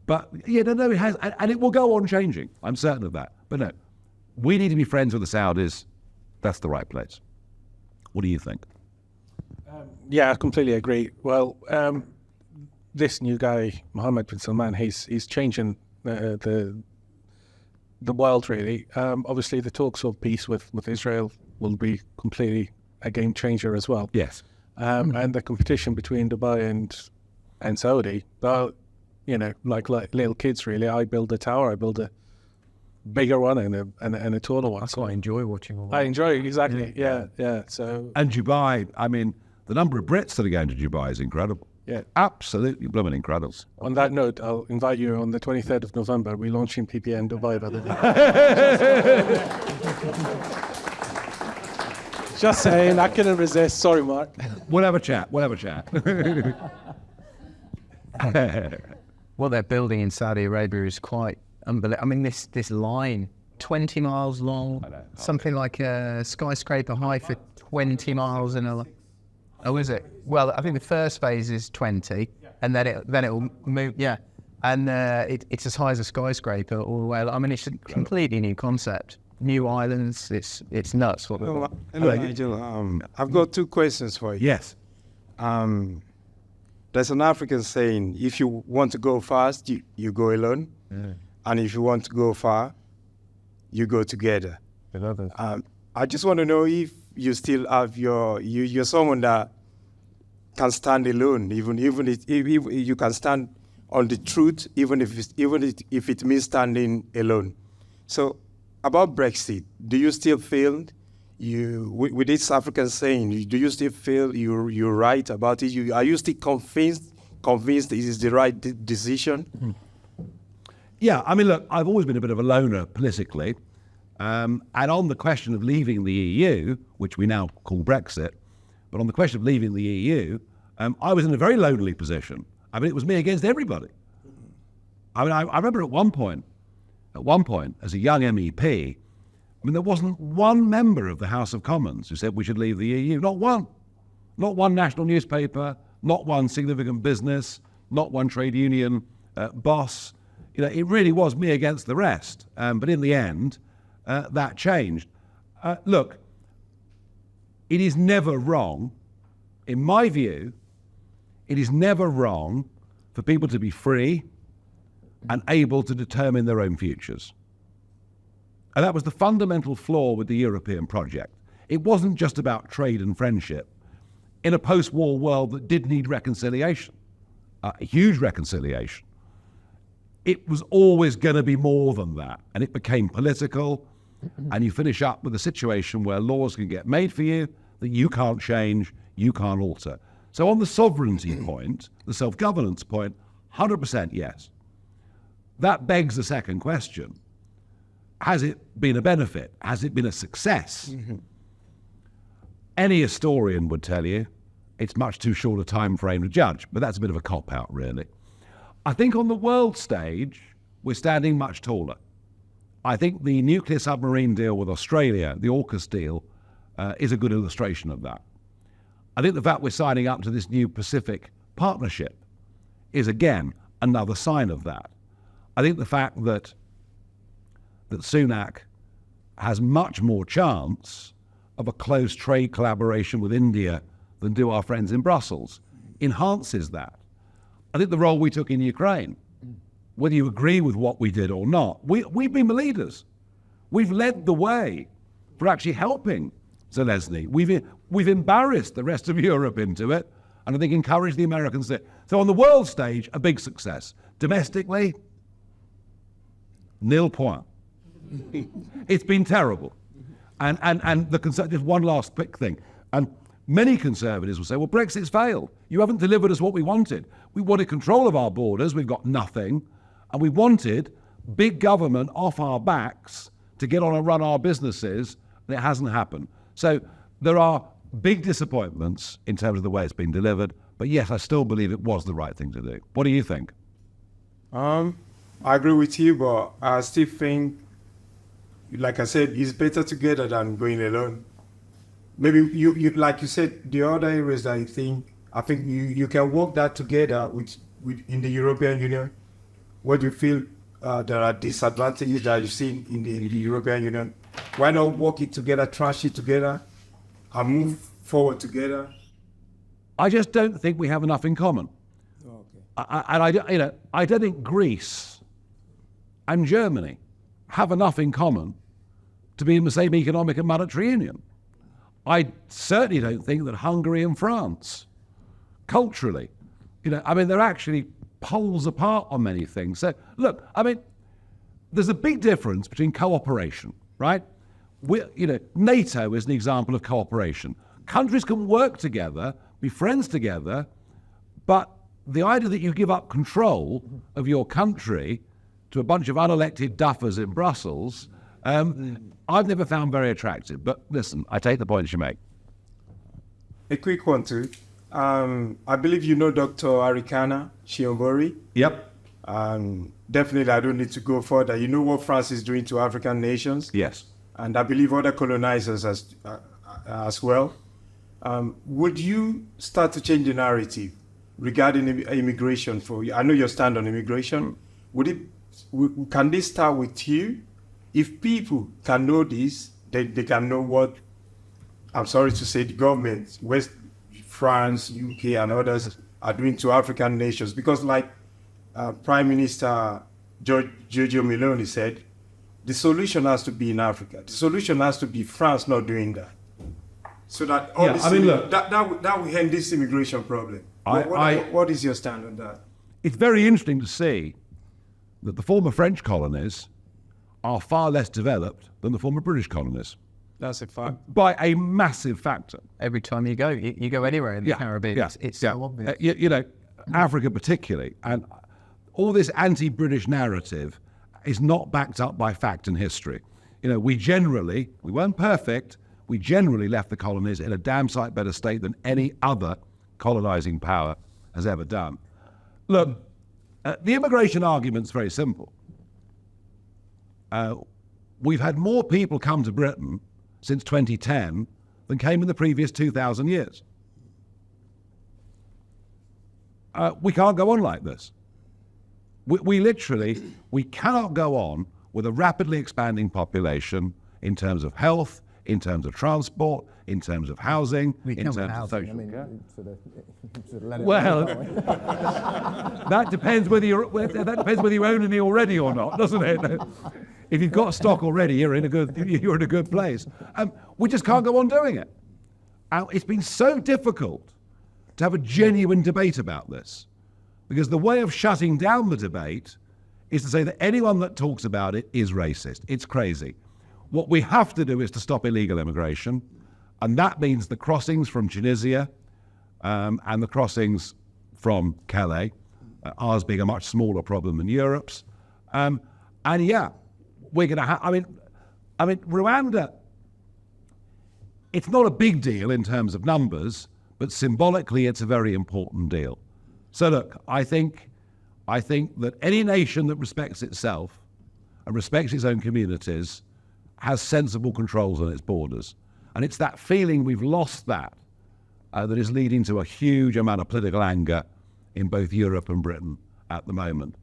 But yeah, no, it has, and it will go on changing. I'm certain of that. But no, we need to be friends with the Saudis. That's the right place. What do you think? Yeah, I completely agree. Well, this new guy, Mohammed bin Salman, he's changing the world, really. Obviously, the talks of peace with Israel will be completely a game changer as well. Yes. And the competition between Dubai and Saudi, well, like little kids, really. I build a tower, I build a bigger one and a taller one. I quite enjoy watching all that. I enjoy it, exactly. Yeah. So. And Dubai, I mean, the number of Brits that are going to Dubai is incredible. Yeah. Absolutely blooming incredible. On that note, I'll invite you on the 23rd of November. We're launching PPA in Dubai, by the way. Just saying, I couldn't resist. Sorry, Mark. We'll have a chat. We'll have a chat. What they're building in Saudi Arabia is quite unbelievable. I mean, this line, 20 miles long, something like a skyscraper high for 20 miles in a... Oh, is it? Well, I think the first phase is 20, and then it'll move. Yeah, and it's as high as a skyscraper all the way. I mean, it's a completely new concept. New islands. It's nuts. What Hello, Nigel. I've got 2 questions for you. Yes. There's an African saying: if you want to go fast, you go alone, and if you want to go far, you go together. I just want to know if you still have you're someone that can stand alone, even if you can stand on the truth, even if it means standing alone. So, about Brexit, do you still feel with this African saying? Do you still feel you're right about it? Are you still convinced it is the right decision? Yeah, I mean, look, I've always been a bit of a loner politically. And on the question of leaving the EU, which we now call Brexit, but on the question of leaving the EU, I was in a very lonely position. I mean, it was me against everybody. I mean, I remember at one point, as a young MEP, I mean, there wasn't one member of the House of Commons who said we should leave the EU. Not one. Not one national newspaper, not one significant business, not one trade union boss. You know, it really was me against the rest. But in the end, that changed. Look, it is never wrong, in my view, it is never wrong for people to be free and able to determine their own futures. And that was the fundamental flaw with the European project. It wasn't just about trade and friendship in a post-war world that did need reconciliation, a huge reconciliation. It was always going to be more than that, and it became political, and you finish up with a situation where laws can get made for you that you can't change, you can't alter. So on the sovereignty point, the self-governance point, 100% yes. That begs the second question. Has it been a benefit? Has it been a success? Any historian would tell you it's much too short a time frame to judge, but that's a bit of a cop-out, really. I think on the world stage, we're standing much taller. I think the nuclear submarine deal with Australia, the AUKUS deal, is a good illustration of that. I think the fact we're signing up to this new Pacific partnership is, again, another sign of that. I think the fact that Sunak has much more chance of a close trade collaboration with India than do our friends in Brussels enhances that. I think the role we took in Ukraine, whether you agree with what we did or not, we've been the leaders. We've led the way for actually helping Zelensky. We've embarrassed the rest of Europe into it, and I think encouraged the Americans to. So on the world stage, a big success. Domestically, nil point. It's been terrible. And just one last quick thing. And many conservatives will say, well, Brexit's failed. You haven't delivered us what we wanted. We wanted control of our borders. We've got nothing. And we wanted big government off our backs to get on and run our businesses. And it hasn't happened. So there are big disappointments in terms of the way it's been delivered. But yes, I still believe it was the right thing to do. What do you think? I agree with you, but I still think, like I said, it's better together than going alone. Maybe you like you said, the other areas that I think you can work that together with in the European Union. What do you feel there are disadvantages that you see in the European Union? Why not work it together, trash it together, and move forward together? I just don't think we have enough in common. And I don't think Greece and Germany have enough in common to be in the same economic and monetary union. I certainly don't think that Hungary and France, culturally, they're actually poles apart on many things. So look, there's a big difference between cooperation, right? NATO is an example of cooperation. Countries can work together, be friends together, But the idea that you give up control of your country to a bunch of unelected duffers in Brussels, I've never found very attractive. But listen, I take the points you make. A quick one too. I believe you know Dr. Arikana Shiombori. Yep. Definitely, I don't need to go further. You know what France is doing to African nations, Yes. and I believe other colonizers as well. Would you start to change the narrative regarding immigration? I know your stand on immigration. Can this start with you? If people can know this, they can know what, I'm sorry to say, the government, France, UK, and others are doing to African nations. Because like Prime Minister Giorgio Meloni said, the solution has to be in Africa. The solution has to be France not doing that. So that that will end this immigration problem. What is your stand on that? It's very interesting to see that the former French colonies are far less developed than the former British colonies. That's a fact. By a massive factor. Every time you go anywhere in the Caribbean, it's so obvious. You know, Africa particularly, and all this anti-British narrative is not backed up by fact and history. You know, we weren't perfect, we generally left the colonies in a damn sight better state than any other colonizing power has ever done. Look, the immigration argument's very simple. We've had more people come to Britain since 2010 than came in the previous 2,000 years. We can't go on like this. We cannot go on with a rapidly expanding population in terms of health, in terms of transport, in terms of housing, in terms of social care. Well, that depends whether you own any already or not, doesn't it? If you've got stock already, you're in a good place. We just can't go on doing it. It's been so difficult to have a genuine debate about this, because the way of shutting down the debate is to say that anyone that talks about it is racist. It's crazy. What we have to do is to stop illegal immigration, and that means the crossings from Tunisia and the crossings from Calais, ours being a much smaller problem than Europe's. We're going to have, I mean, Rwanda, it's not a big deal in terms of numbers, but symbolically it's a very important deal. So look, I think that any nation that respects itself and respects its own communities has sensible controls on its borders. And it's that feeling we've lost that is leading to a huge amount of political anger in both Europe and Britain at the moment.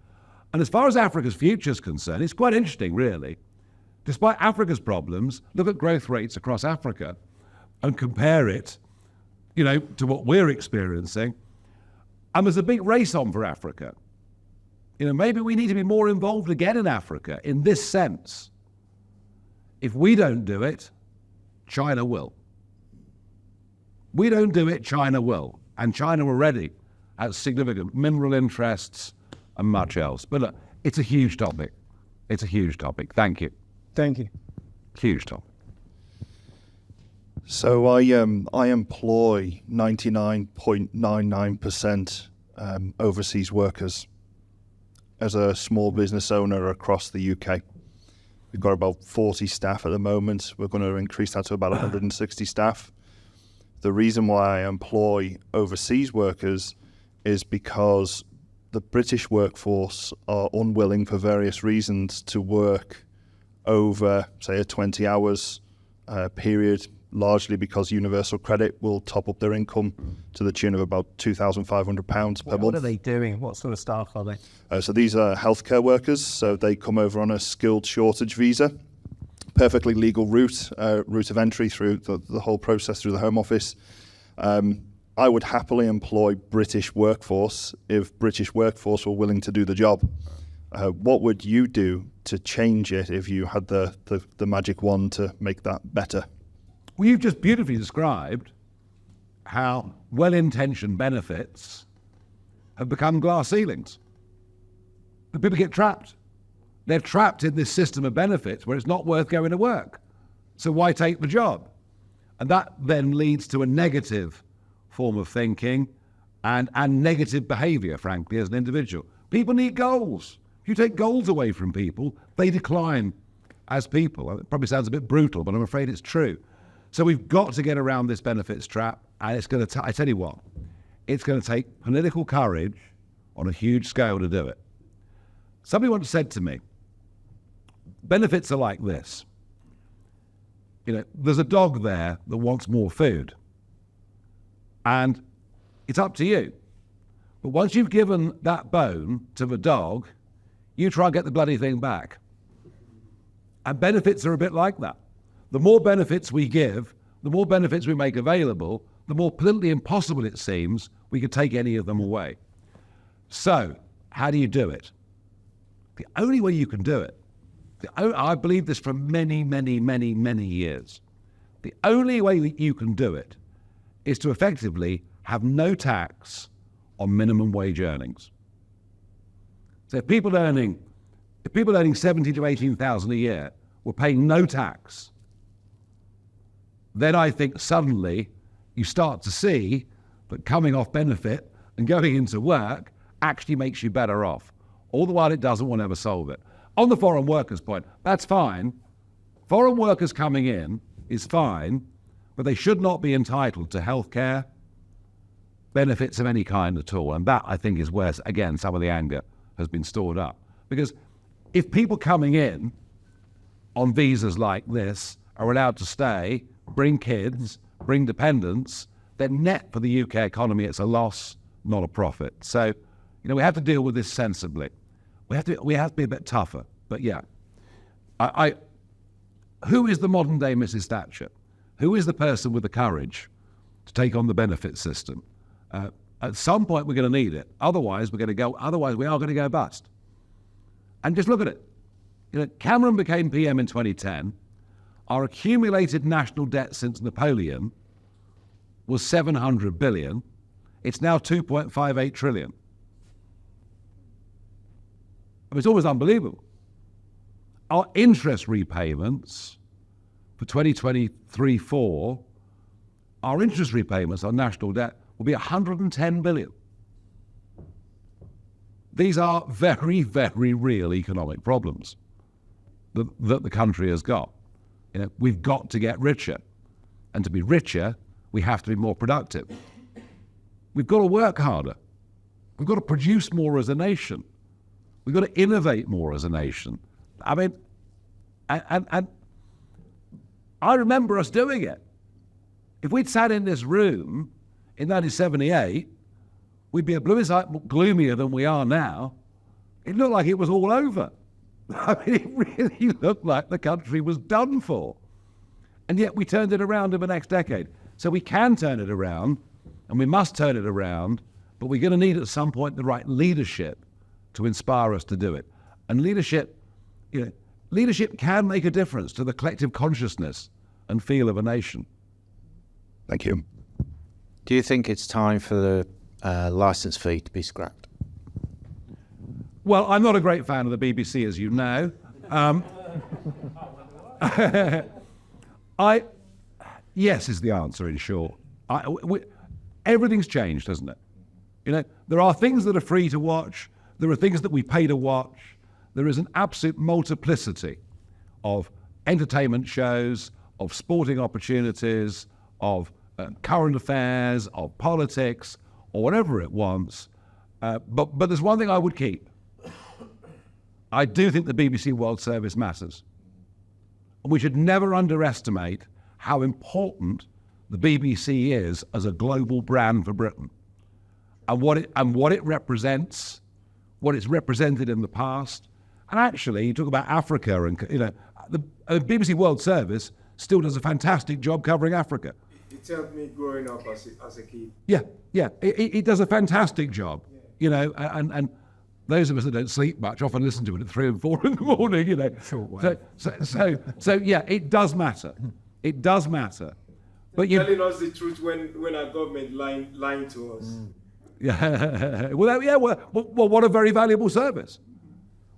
And as far as Africa's future is concerned, it's quite interesting, really. Despite Africa's problems, look at growth rates across Africa and compare it, to what we're experiencing. And there's a big race on for Africa. Maybe we need to be more involved again in Africa in this sense. If we don't do it, China will. We don't do it, China will. And China already has significant mineral interests and much else. But look, it's a huge topic. It's a huge topic. Thank you. Thank you. Huge topic. So I employ 99.99% overseas workers as a small business owner across the UK. We've got about 40 staff at the moment. We're going to increase that to about 160 staff. The reason why I employ overseas workers is because the British workforce are unwilling for various reasons to work over, say, a 20 hours period, largely because Universal Credit will top up their income to the tune of about £2,500 per month. What are they doing? What sort of staff are they? So these are healthcare workers, so they come over on a skilled shortage visa, perfectly legal route of entry through the whole process through the Home Office. I would happily employ British workforce if British workforce were willing to do the job. What would you do to change it if you had the magic wand to make that better? Well, you've just beautifully described how well-intentioned benefits have become glass ceilings. The people get trapped. They're trapped in this system of benefits where it's not worth going to work. So why take the job? And that then leads to a negative form of thinking and negative behaviour, frankly, as an individual. People need goals. If you take goals away from people, they decline as people. It probably sounds a bit brutal, but I'm afraid it's true. So we've got to get around this benefits trap, and it's going to, I tell you what, it's going to take political courage on a huge scale to do it. Somebody once said to me, benefits are like this. There's a dog there that wants more food, and it's up to you. But once you've given that bone to the dog, you try and get the bloody thing back. And benefits are a bit like that. The more benefits we give, the more benefits we make available, the more politically impossible it seems we could take any of them away. So, how do you do it? The only way you can do it, I believe this for many, many, many, many years. The only way that you can do it is to effectively have no tax on minimum wage earnings. So if people earning 70 to 18,000 a year were paying no tax, then I think suddenly you start to see that coming off benefit and going into work actually makes you better off. All the while it doesn't, will never solve it. On the foreign workers point, that's fine. Foreign workers coming in is fine, but they should not be entitled to healthcare, benefits of any kind at all. And that, I think, is where, again, some of the anger has been stored up. Because if people coming in on visas like this are allowed to stay, bring kids, bring dependents, then net for the UK economy, it's a loss, not a profit. So, we have to deal with this sensibly. We have to be a bit tougher. But yeah, who is the modern day Mrs. Thatcher? Who is the person with the courage to take on the benefit system? At some point we're going to need it. Otherwise we are going to go bust. And just look at it. Cameron became PM in 2010. Our accumulated national debt since Napoleon was 700 billion. It's now 2.58 trillion. It's almost unbelievable. Our interest repayments for 2023-4, our interest repayments on national debt will be 110 billion. These are very, very real economic problems that the country has got. We've got to get richer. And to be richer, we have to be more productive. We've got to work harder. We've got to produce more as a nation. We've got to innovate more as a nation. I mean, and I remember us doing it. If we'd sat in this room in 1978, we'd be a blue gloomier than we are now. It looked like it was all over. I mean, it really looked like the country was done for. And yet we turned it around in the next decade. So we can turn it around, and we must turn it around, but we're going to need at some point the right leadership to inspire us to do it. And leadership can make a difference to the collective consciousness and feel of a nation. Thank you. Do you think it's time for the licence fee to be scrapped? Well, I'm not a great fan of the BBC, as you know. Yes is the answer, in short. Everything's changed, hasn't it? There are things that are free to watch. There are things that we pay to watch. There is an absolute multiplicity of entertainment shows, of sporting opportunities, of current affairs, of politics, or whatever it wants. But there's one thing I would keep. I do think the BBC World Service matters. We should never underestimate how important the BBC is as a global brand for Britain, and what it represents, what it's represented in the past. And actually, you talk about Africa, and the BBC World Service still does a fantastic job covering Africa. It helped me growing up as a kid. Yeah, it does a fantastic job. And those of us that don't sleep much often listen to it at 3 and 4 in the morning. So yeah, it does matter. It does matter. But telling us the truth when our government lying to us. Yeah. Well, what a very valuable service.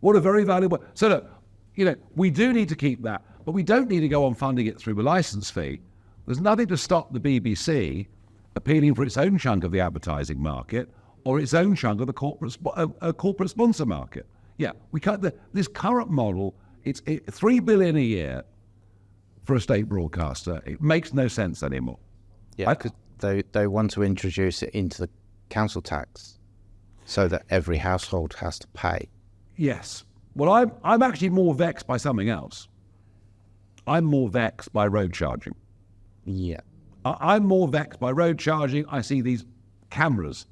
What a very valuable. So look, we do need to keep that, but we don't need to go on funding it through a license fee. There's nothing to stop the BBC appealing for its own chunk of the advertising market or its own chunk of the corporate sponsor market. Yeah, we can't. This current model, it's $3 billion a year for a state broadcaster. It makes no sense anymore. Yeah, because they want to introduce it into the council tax so that every household has to pay. Yes. Well, I'm actually more vexed by something else. I'm more vexed by road charging. Yeah. I'm more vexed by road charging. I see these cameras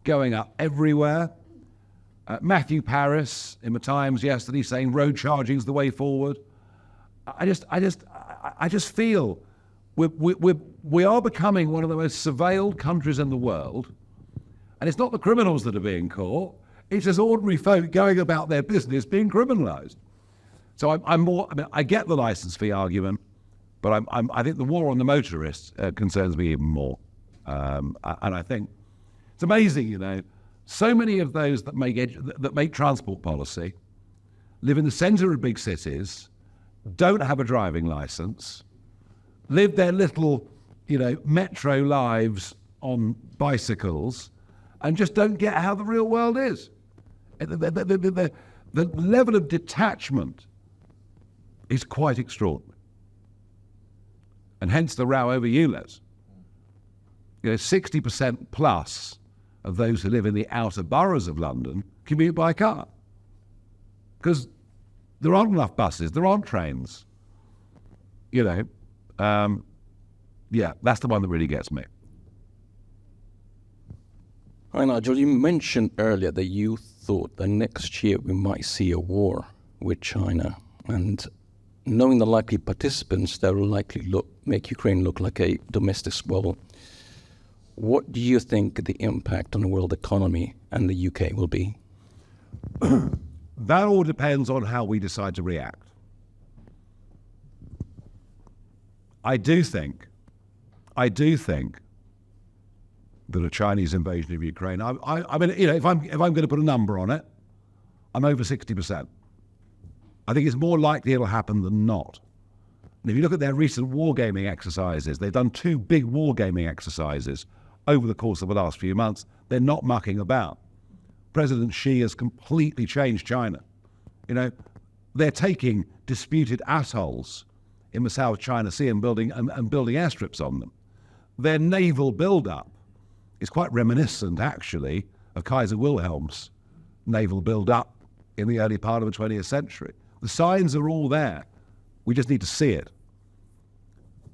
going up everywhere. Matthew Paris in the Times yesterday saying road charging is the way forward. I just feel we are becoming one of the most surveilled countries in the world, and it's not the criminals that are being caught. It's just ordinary folk going about their business being criminalised. So I'm more. I mean, I get the licence fee argument, but I think the war on the motorists concerns me even more. And I think it's amazing, you know, so many of those that make transport policy live in the centre of big cities, don't have a driving licence, live their little, you know, metro lives on bicycles, and just don't get how the real world is. The level of detachment is quite extraordinary. And hence the row over ULEZ. You know, 60% plus of those who live in the outer boroughs of London commute by car. Because there aren't enough buses, there aren't trains. You know, yeah, that's the one that really gets me. Hi, Nigel. You mentioned earlier that you thought that next year we might see a war with China. And knowing the likely participants, that will likely make Ukraine look like a domestic squabble. What do you think the impact on the world economy and the UK will be? That all depends on how we decide to react. I do think that a Chinese invasion of Ukraine, I mean, you know, if I'm going to put a number on it, I'm over 60%. I think it's more likely it'll happen than not. And if you look at their recent wargaming exercises, they've done 2 big wargaming exercises over the course of the last few months. They're not mucking about. President Xi has completely changed China. You know, they're taking disputed atolls in the South China Sea and building airstrips on them. Their naval build-up is quite reminiscent, actually, of Kaiser Wilhelm's naval build-up in the early part of the 20th century. The signs are all there. We just need to see it.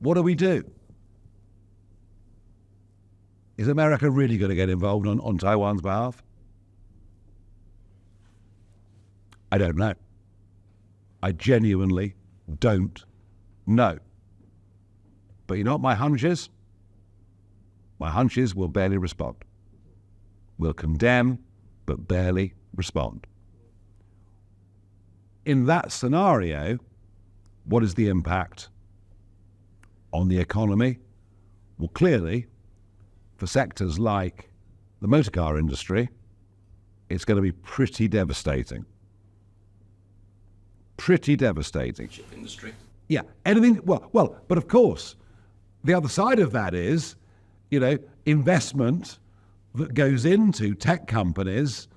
What do we do? Is America really going to get involved on Taiwan's behalf? I don't know. I genuinely don't know. But you know what my hunch is? My hunch is we'll barely respond. We'll condemn, but barely respond. In that scenario, what is the impact on the economy? Well, clearly, for sectors like the motor car industry, it's going to be pretty devastating. Pretty devastating. Ship industry. Yeah, anything, well, but of course, the other side of that is, you know, investment that goes into tech companies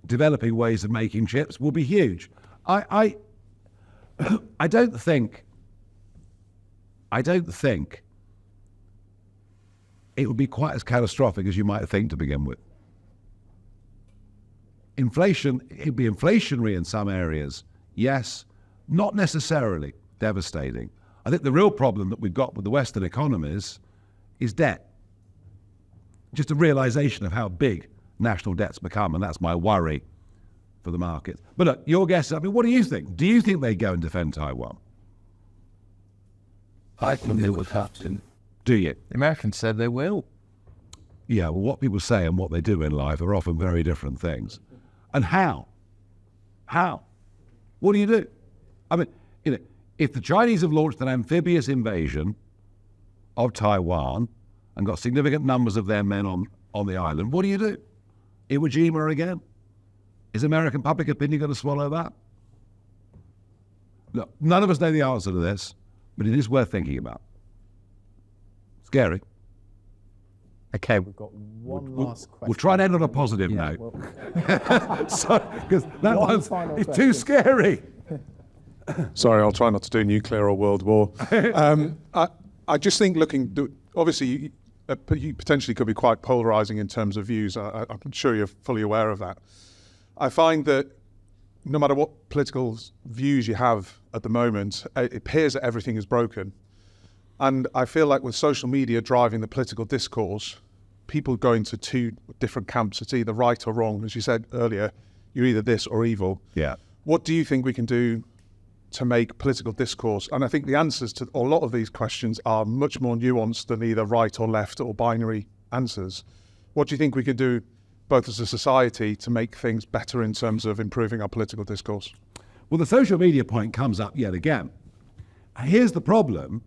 developing ways of making chips will be huge. I don't think it would be quite as catastrophic as you might think to begin with. Inflation, it'd be inflationary in some areas, yes, not necessarily devastating. I think the real problem that we've got with the Western economies is debt. Just a realization of how big national debt's become, and that's my worry for the market. But look, your guess, I mean, what do you think? Do you think they go and defend Taiwan? I think they would have to. Do you? The Americans said they will. Yeah, well, what people say and what they do in life are often very different things. And how? How? What do you do? I mean, you know, if the Chinese have launched an amphibious invasion of Taiwan and got significant numbers of their men on the island, what do you do? Iwo Jima again? Is American public opinion going to swallow that? Look, none of us know the answer to this, but it is worth thinking about. Scary. Okay, we've got one last question. We'll try and end on a positive note. well- Because that One one's final it's too question. scary. Sorry, I'll try not to do nuclear or world war. I just think obviously, you potentially could be quite polarizing in terms of views. I'm sure you're fully aware of that. I find that no matter what political views you have at the moment, it appears that everything is broken. And I feel like with social media driving the political discourse, people go into two different camps. It's either right or wrong. As you said earlier, you're either this or evil. Yeah. What do you think we can do to make political discourse? And I think the answers to a lot of these questions are much more nuanced than either right or left or binary answers. What do you think we can do both as a society to make things better in terms of improving our political discourse? Well, the social media point comes up yet again. Here's the problem.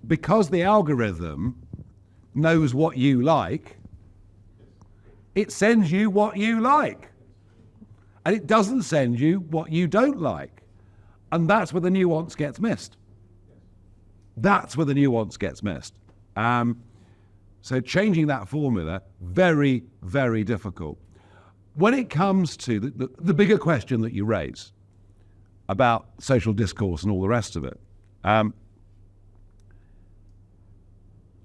Because the algorithm knows what you like, it sends you what you like. And it doesn't send you what you don't like. And that's where the nuance gets missed. That's where the nuance gets missed. So changing that formula, very, very difficult. When it comes to the bigger question that you raise about social discourse and all the rest of it,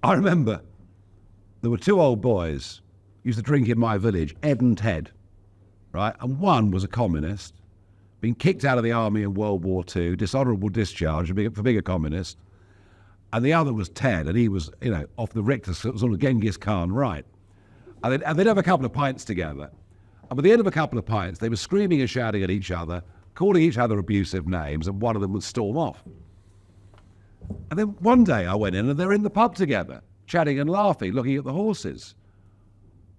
I remember there were two old boys used to drink in my village, Ed and Ted, right? And one was a communist, been kicked out of the army in World War II, dishonourable discharge for being a communist. And the other was Ted, and he was, off the Richter, sort of Genghis Khan, right? And they'd have a couple of pints together. And by the end of a couple of pints, they were screaming and shouting at each other, calling each other abusive names, and one of them would storm off. And then one day I went in and they're in the pub together, chatting and laughing, looking at the horses.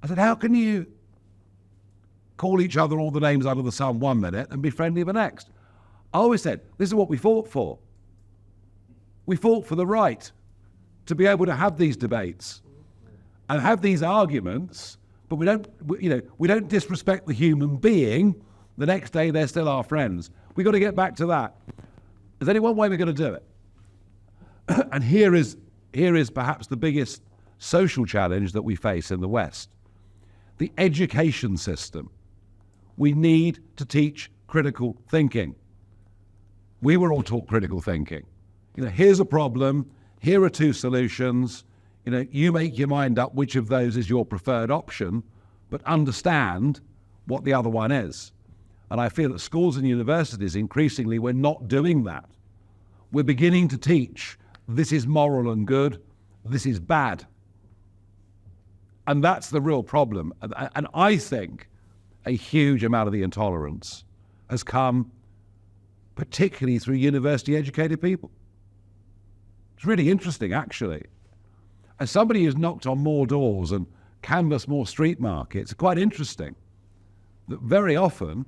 I said, how can you call each other all the names under the sun one minute and be friendly the next? I always said, this is what we fought for. We fought for the right to be able to have these debates and have these arguments, but we don't disrespect the human being. The next day they're still our friends. We've got to get back to that. There's only one way we're going to do it. And here is perhaps the biggest social challenge that we face in the West. The education system. We need to teach critical thinking. We were all taught critical thinking. Here's a problem, here are two solutions. You make your mind up which of those is your preferred option, but understand what the other one is. And I feel at schools and universities, increasingly, we're not doing that. We're beginning to teach this is moral and good, this is bad. And that's the real problem. And I think a huge amount of the intolerance has come particularly through university-educated people. It's really interesting, actually. As somebody who's knocked on more doors and canvassed more street markets, it's quite interesting that very often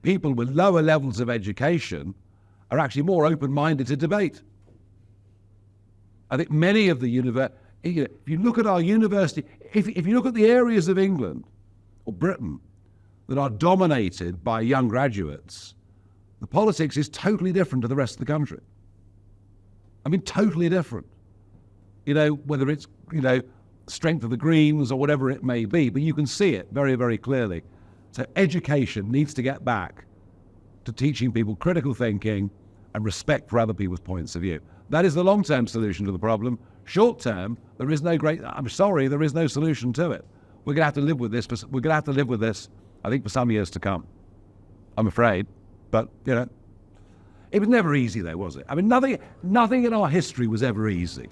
people with lower levels of education are actually more open-minded to debate. I think many of the if you look at our university, if you look at the areas of England or Britain that are dominated by young graduates, the politics is totally different to the rest of the country. I mean, totally different. Whether it's, strength of the Greens or whatever it may be, but you can see it very, very clearly. So education needs to get back to teaching people critical thinking and respect for other people's points of view. That is the long-term solution to the problem. Short-term, there is no solution to it. We're going to have to live with this. We're going to have to live with this, I think, for some years to come. I'm afraid. But, it was never easy, though, was it? I mean, nothing in our history was ever easy.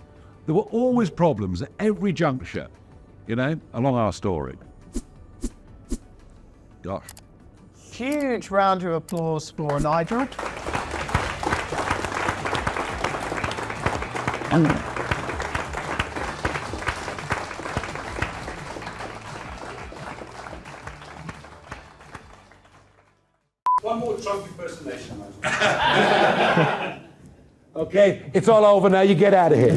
There were always problems at every juncture, along our story. Gosh. Huge round of applause for Nigel. One more Trump impersonation. Okay, it's all over now. You get out of here.